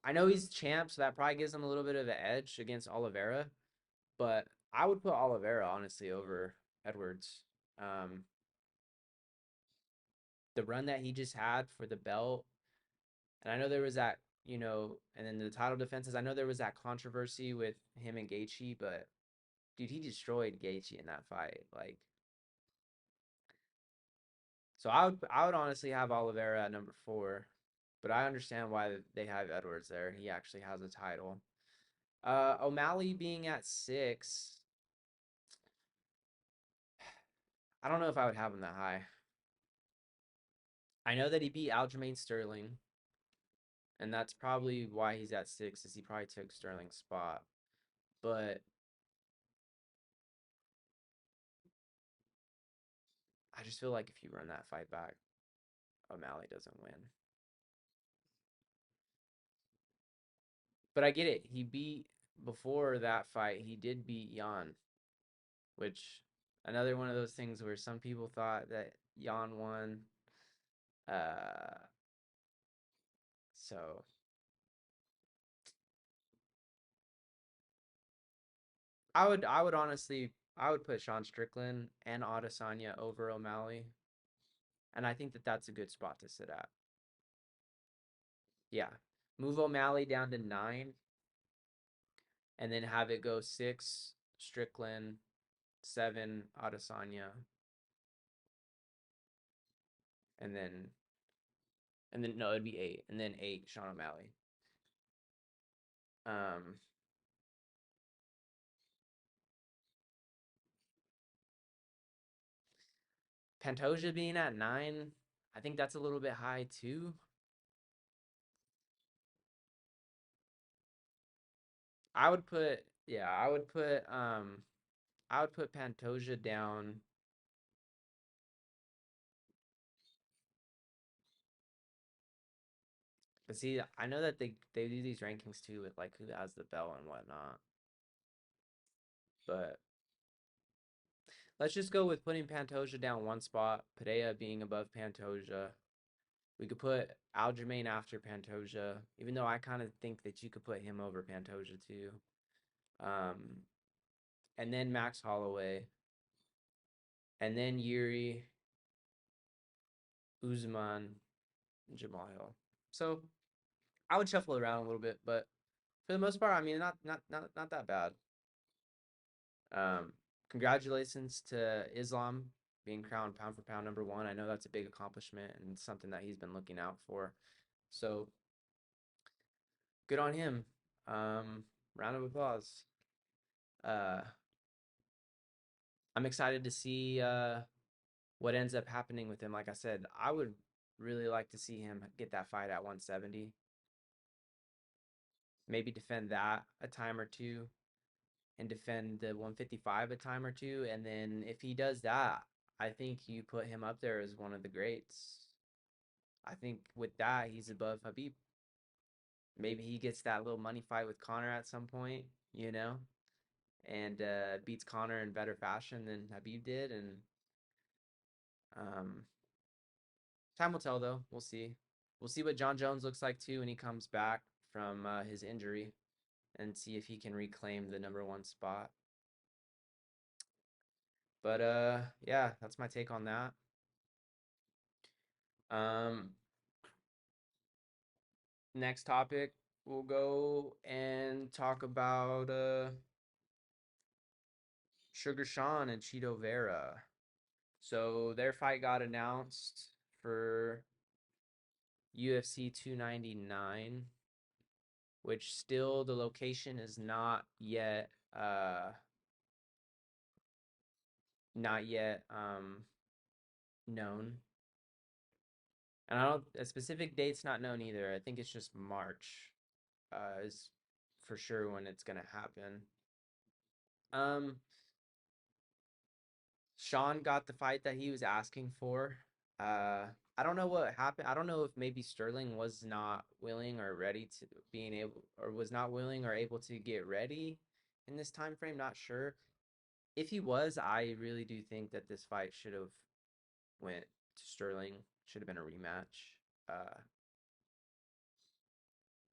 I know he's champ, so that probably gives him a little bit of an edge against Oliveira, but I would put Oliveira honestly over Edwards. Um, the run that he just had for the belt, and I know there was that, and then the title defenses. I know there was that controversy with him and Gaethje, but dude, he destroyed Gaethje in that fight. Like, so I would honestly have Oliveira at number four, but I understand why they have Edwards there. He actually has a title. O'Malley being at six, I don't know if I would have him that high. I know that he beat Aljamain Sterling, and that's probably why he's at six, is he probably took Sterling's spot. But I just feel like if you run that fight back, O'Malley doesn't win. But I get it. Before that fight, he did beat Jan, which another one of those things where some people thought that Jan won. Uh, so I would honestly I would put Sean Strickland and Adesanya over O'Malley, and I think that that's a good spot to sit at. Yeah, move O'Malley down to nine, and then have it go six Strickland, seven Adesanya, and then no, it'd be eight, and then eight Sean O'Malley. Um, Pantoja being at nine, I think that's a little bit high too. I would put yeah, I would put Pantoja down. But see, I know that they do these rankings too with like who has the belt and whatnot. But let's just go with putting Pantoja down one spot, Pereira being above Pantoja. We could put Aljamain after Pantoja, even though I kind of think that you could put him over Pantoja too. Um, and then Max Holloway, and then Yuri, Usman, and Jamal Hill. So I would shuffle it around a little bit, but for the most part, I mean, not that bad. Um, Congratulations to Islam being crowned pound for pound number one. I know that's a big accomplishment and something that he's been looking out for. So good on him. Round of applause. Uh, I'm excited to see what ends up happening with him. Like I said, I would really like to see him get that fight at 170. Maybe defend that a time or two and defend the 155 a time or two. And then if he does that, I think you put him up there as one of the greats. I think with that, he's above Habib. Maybe he gets that little money fight with Connor at some point, you know, and beats Connor in better fashion than Habib did. And um, time will tell, though. We'll see. We'll see what John Jones looks like too when he comes back from his injury, and see if he can reclaim the number one spot. But yeah, that's my take on that. Um, Next topic, we'll go and talk about Sugar Sean and Chito Vera. So their fight got announced for UFC 299, which still the location is not yet known. And I don't a specific date's not known either. I think it's just March is for sure when it's gonna happen. Um Sean got the fight that he was asking for. Uh, I don't know what happened. I don't know if maybe Sterling was not willing or ready to being able or was not willing or able to get ready in this time frame. Not sure. If he was, I really do think that this fight should have went to Sterling. Should have been a rematch. Uh,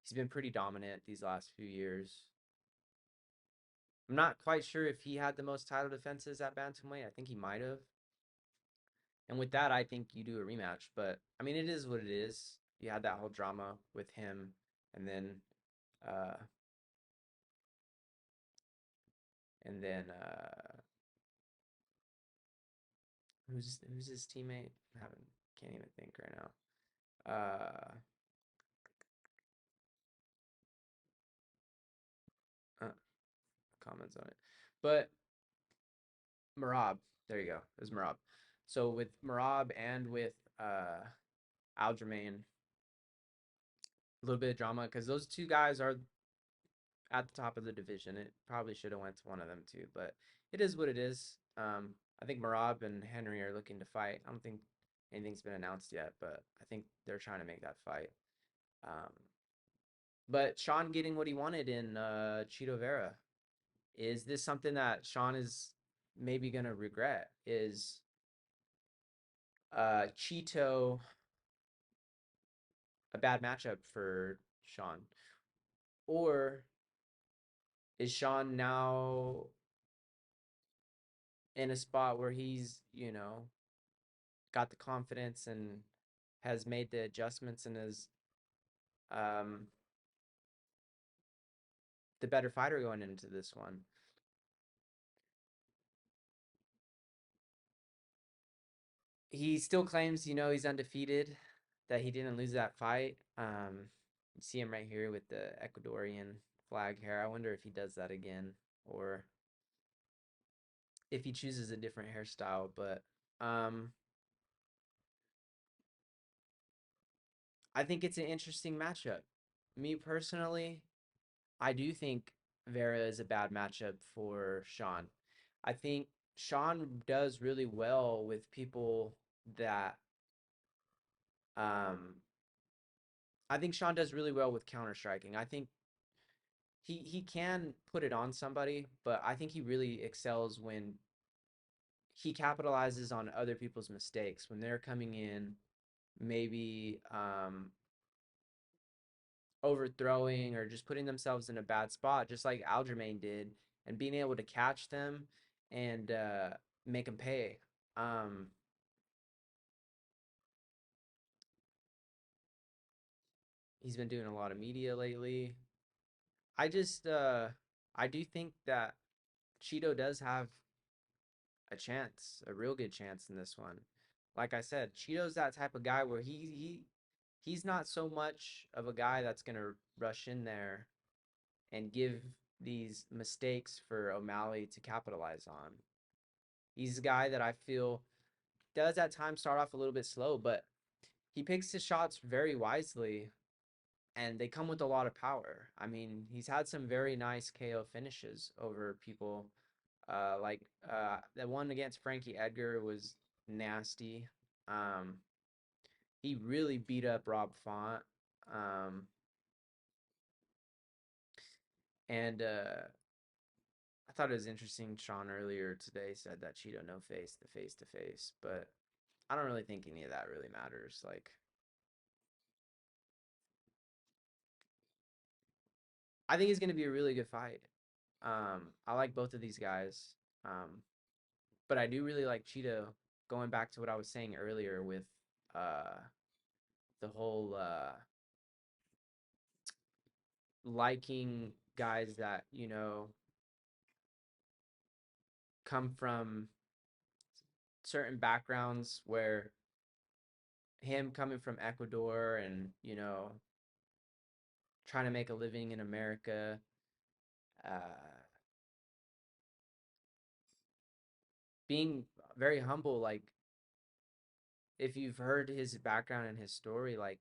he's been pretty dominant these last few years. I'm not quite sure if he had the most title defenses at bantamweight. I think he might have. And with that, I think you do a rematch. But I mean, it is what it is. You had that whole drama with him, and then, uh, and then who's his teammate? I haven't can't even think right now. Uh, Comments on it, but Marab. There you go. It was Marab. So with Marab and with Aljamain, a little bit of drama because those two guys are at the top of the division. It probably should have went to one of them too, but it is what it is. I think Marab and Henry are looking to fight. I don't think anything's been announced yet, but I think they're trying to make that fight. Um, but Sean getting what he wanted in Chito Vera. Is this something that Sean is maybe gonna regret? Is Chito a bad matchup for Sean? Or is Sean now in a spot where he's, got the confidence and has made the adjustments and is um, the better fighter going into this one? He still claims, he's undefeated, that he didn't lose that fight. You see him right here with the Ecuadorian flag hair. I wonder if he does that again or if he chooses a different hairstyle. But um, I think it's an interesting matchup. Me personally, I do think Vera is a bad matchup for Sean. I think Sean does really well with people that um I think Sean does really well with counter striking. I think he can put it on somebody, but I think he really excels when he capitalizes on other people's mistakes when they're coming in maybe overthrowing or just putting themselves in a bad spot, just like Aljamain did, and being able to catch them and make them pay. Um, He's been doing a lot of media lately. I do think that Cheeto does have a chance, a real good chance in this one. Like I said, Cheeto's that type of guy where he's not so much of a guy that's gonna rush in there and give these mistakes for O'Malley to capitalize on. He's a guy that I feel does at times start off a little bit slow, but he picks his shots very wisely and they come with a lot of power. I mean, he's had some very nice KO finishes over people. The one against Frankie Edgar was nasty. Um, he really beat up Rob Font. Um, and I thought it was interesting. Sean earlier today said that Cheeto no face the face to face, but I don't really think any of that really matters. Like, I think it's going to be a really good fight. I like both of these guys. Um, but I do really like Cheeto. Going back to what I was saying earlier with uh, the whole liking guys that come from certain backgrounds, where him coming from Ecuador and trying to make a living in America, uh, being very humble. Like, if you've heard his background and his story, like,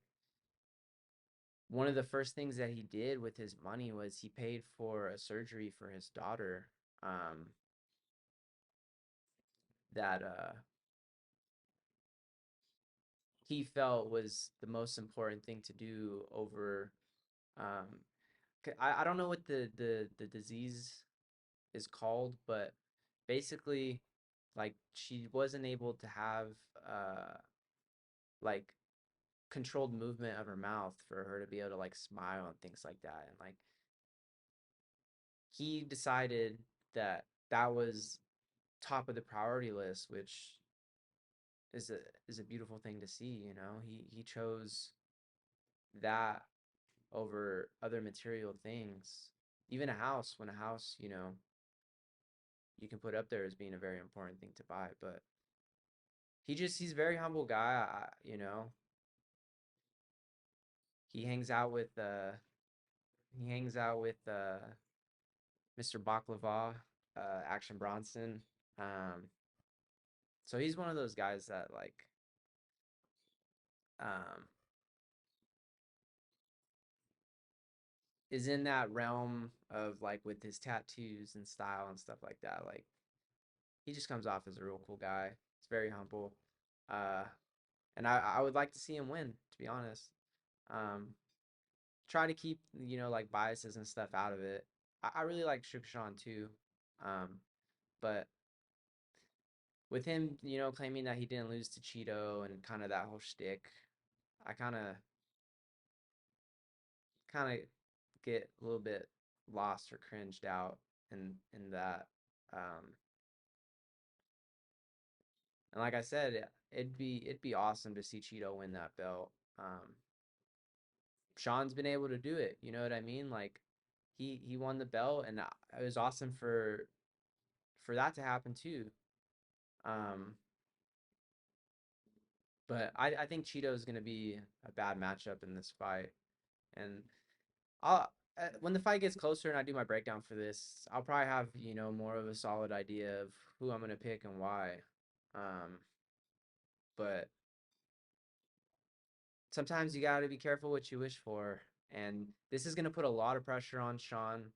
one of the first things that he did with his money was he paid for a surgery for his daughter, um, that he felt was the most important thing to do over. Um, I don't know what the disease is called, but basically, like, she wasn't able to have uh like controlled movement of her mouth for her to be able to like smile and things like that. And like, he decided that that was top of the priority list, which is a is a beautiful thing to see. He chose that over other material things. Even a house, when a house, you can put up there as being a very important thing to buy. But he's a very humble guy. He hangs out with he hangs out with Mr. Baklava, Action Bronson. Um, so he's one of those guys that like um is in that realm of like with his tattoos and style and stuff like that. Like, he just comes off as a real cool guy. He's very humble. Uh, and I would like to see him win, to be honest. Um, Try to keep like biases and stuff out of it. I really like Shukshan too, but with him claiming that he didn't lose to Cheeto and kind of that whole shtick, I kind of get a little bit lost or cringed out in that. Um, and like I said, it'd be awesome to see Cheeto win that belt. Sean's been able to do it. You know what I mean? Like, he won the belt, and it was awesome for that to happen too. Um, but I think Cheeto is going to be a bad matchup in this fight, and I'll when the fight gets closer and I do my breakdown for this, I'll probably have more of a solid idea of who I'm going to pick and why. Um, but sometimes you got to be careful what you wish for, and this is going to put a lot of pressure on Sean.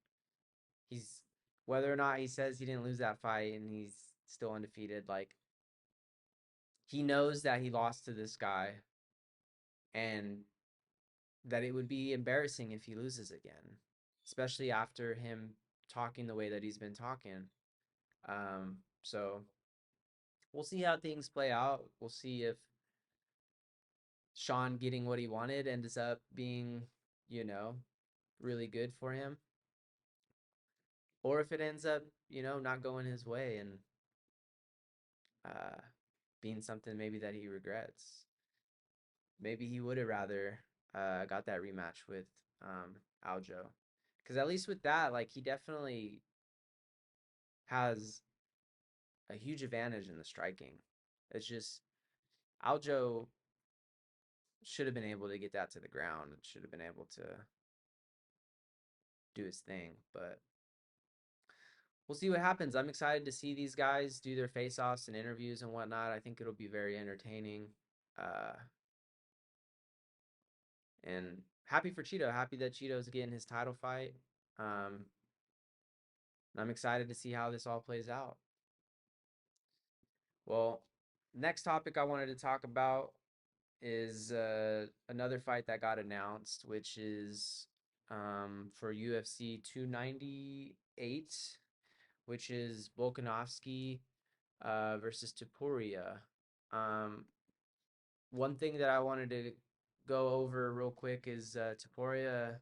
He's Whether or not he says he didn't lose that fight and he's still undefeated, like, he knows that he lost to this guy and that it would be embarrassing if he loses again, especially after him talking the way that he's been talking. So we'll see how things play out. We'll see if Sean getting what he wanted ends up being, you know, really good for him, or if it ends up, not going his way and uh, being something maybe that he regrets. Maybe he would have rather got that rematch with Aljo. Because at least with that, like he definitely has a huge advantage in the striking. It's just Aljo should have been able to get that to the ground. Should have been able to do his thing, but we'll see what happens. I'm excited to see these guys do their face-offs and interviews and whatnot. I think it'll be very entertaining. Uh, and happy for Chito. Happy that Chito's getting his title fight. Um, I'm excited to see how this all plays out. Well, next topic I wanted to talk about is another fight that got announced, which is for UFC 298, which is Volkanovski versus Topuria. Um, One thing that I wanted to go over real quick is Topuria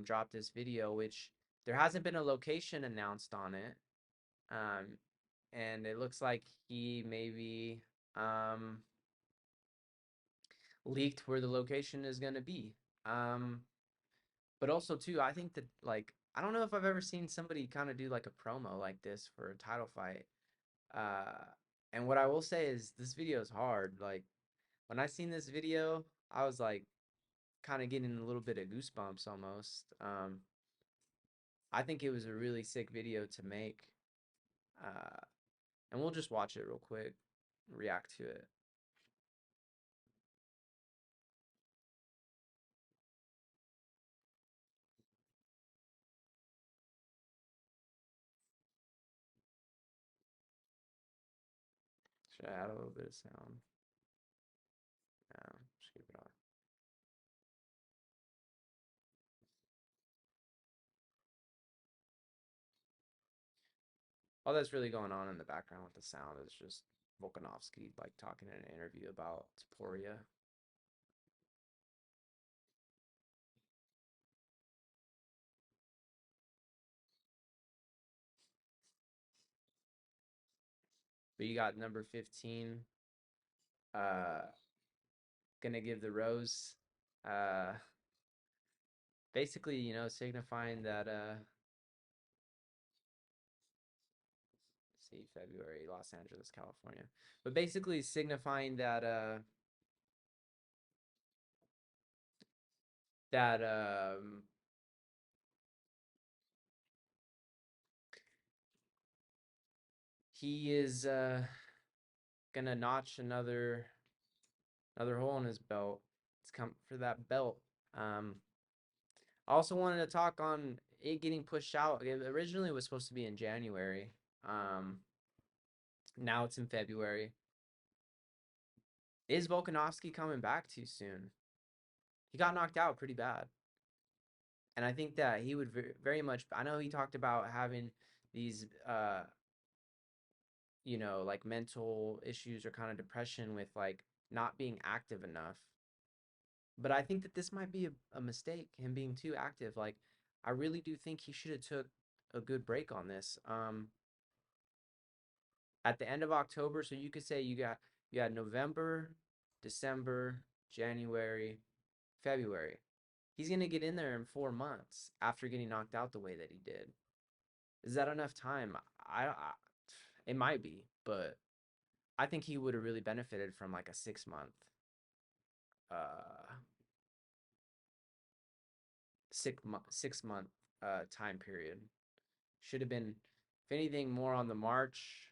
dropped this video, which there hasn't been a location announced on it. Um, and it looks like he maybe um, leaked where the location is going to be. Um, but also, too, I think that, like, I don't know if I've ever seen somebody kind of do like a promo like this for a title fight. Uh, and what I will say is this video is hard. Like, when I seen this video, I was like kind of getting a little bit of goosebumps almost. I think it was a really sick video to make. Uh, and we'll just watch it real quick, react to it. Should I add a little bit of sound? No, just keep it on. All that's really going on in the background with the sound is just Volkanovski like talking in an interview about Topuria. But you got number 15 uh gonna give the rose. Uh Basically, signifying that see February, Los Angeles, California. But basically signifying that that he is gonna notch another hole in his belt. It's come for that belt. Um I also wanted to talk on it getting pushed out. It originally was supposed to be in January. Um Now it's in February. Is Volkanovski coming back too soon? He got knocked out pretty bad. And I think that he would very much. I know he talked about having these, like mental issues or kind of depression with like not being active enough. But I think that this might be a mistake, him being too active. Like, I really do think he should have took a good break on this. At the end of October, so you could say you got November, December, January, February. He's gonna get in there in 4 months after getting knocked out the way that he did. Is that enough time? It might be, but I think he would have really benefited from like a uh 6 month time period. Should have been, if anything, more on the March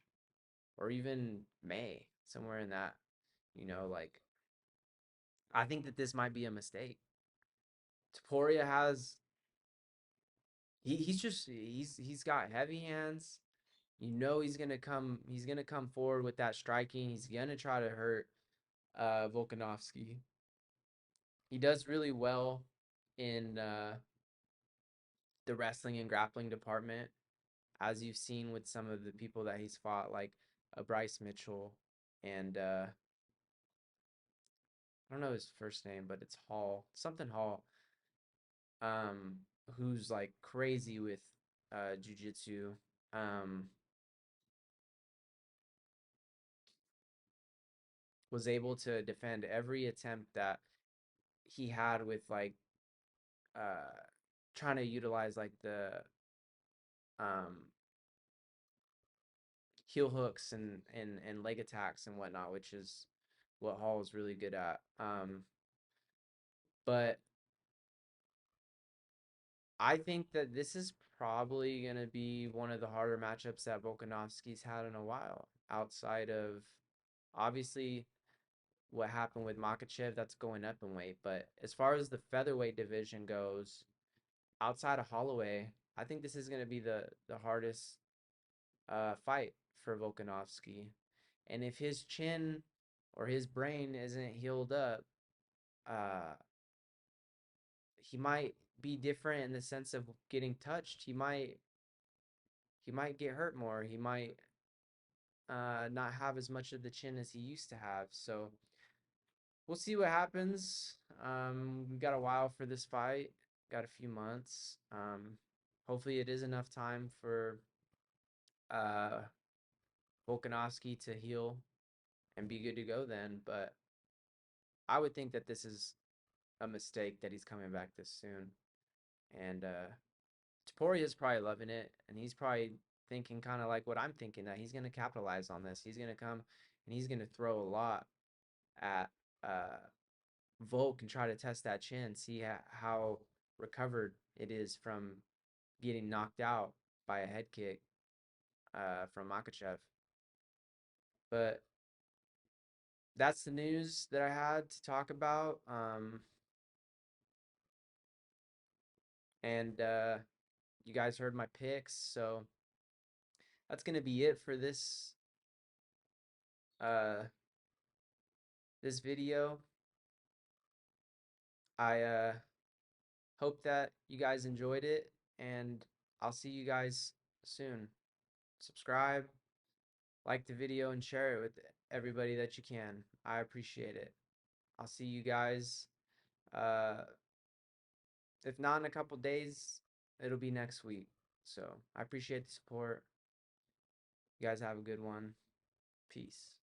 or even May, somewhere in that. Like I think that this might be a mistake. Taporia has he's got heavy hands. He's gonna come forward with that striking. He's gonna try to hurt Volkanovski. He does really well in the wrestling and grappling department, as you've seen with some of the people that he's fought, like Bryce Mitchell and I don't know his first name, but it's Hall, something Hall, um, who's like crazy with jujitsu. Um, was able to defend every attempt that he had with like uh trying to utilize like the um heel hooks and leg attacks and whatnot, which is what Hall is really good at. But I think that this is probably gonna be one of the harder matchups that Volkanovski's had in a while, outside of obviously what happened with Makhachev, that's going up in weight. But as far as the featherweight division goes, outside of Holloway, I think this is going to be the hardest fight for Volkanovski. And if his chin or his brain isn't healed up, uh, he might be different in the sense of getting touched. He might get hurt more. He might not have as much of the chin as he used to have. So we'll see what happens. We've got a while for this fight. Got a few months. Hopefully it is enough time for uh Volkanovski to heal and be good to go then. But I would think that this is a mistake that he's coming back this soon. And Topuria is probably loving it, and he's probably thinking kind of like what I'm thinking, that he's gonna capitalize on this. He's gonna come and he's gonna throw a lot at uh Volk and try to test that chin, see how recovered it is from getting knocked out by a head kick from Makhachev. But that's the news that I had to talk about. And you guys heard my picks, so that's gonna be it for uh this video. I hope that you guys enjoyed it, and I'll see you guys soon. Subscribe, like the video, and share it with everybody that you can. I appreciate it. I'll see you guys. Uh, if not in a couple days, it'll be next week. So I appreciate the support. You guys have a good one. Peace.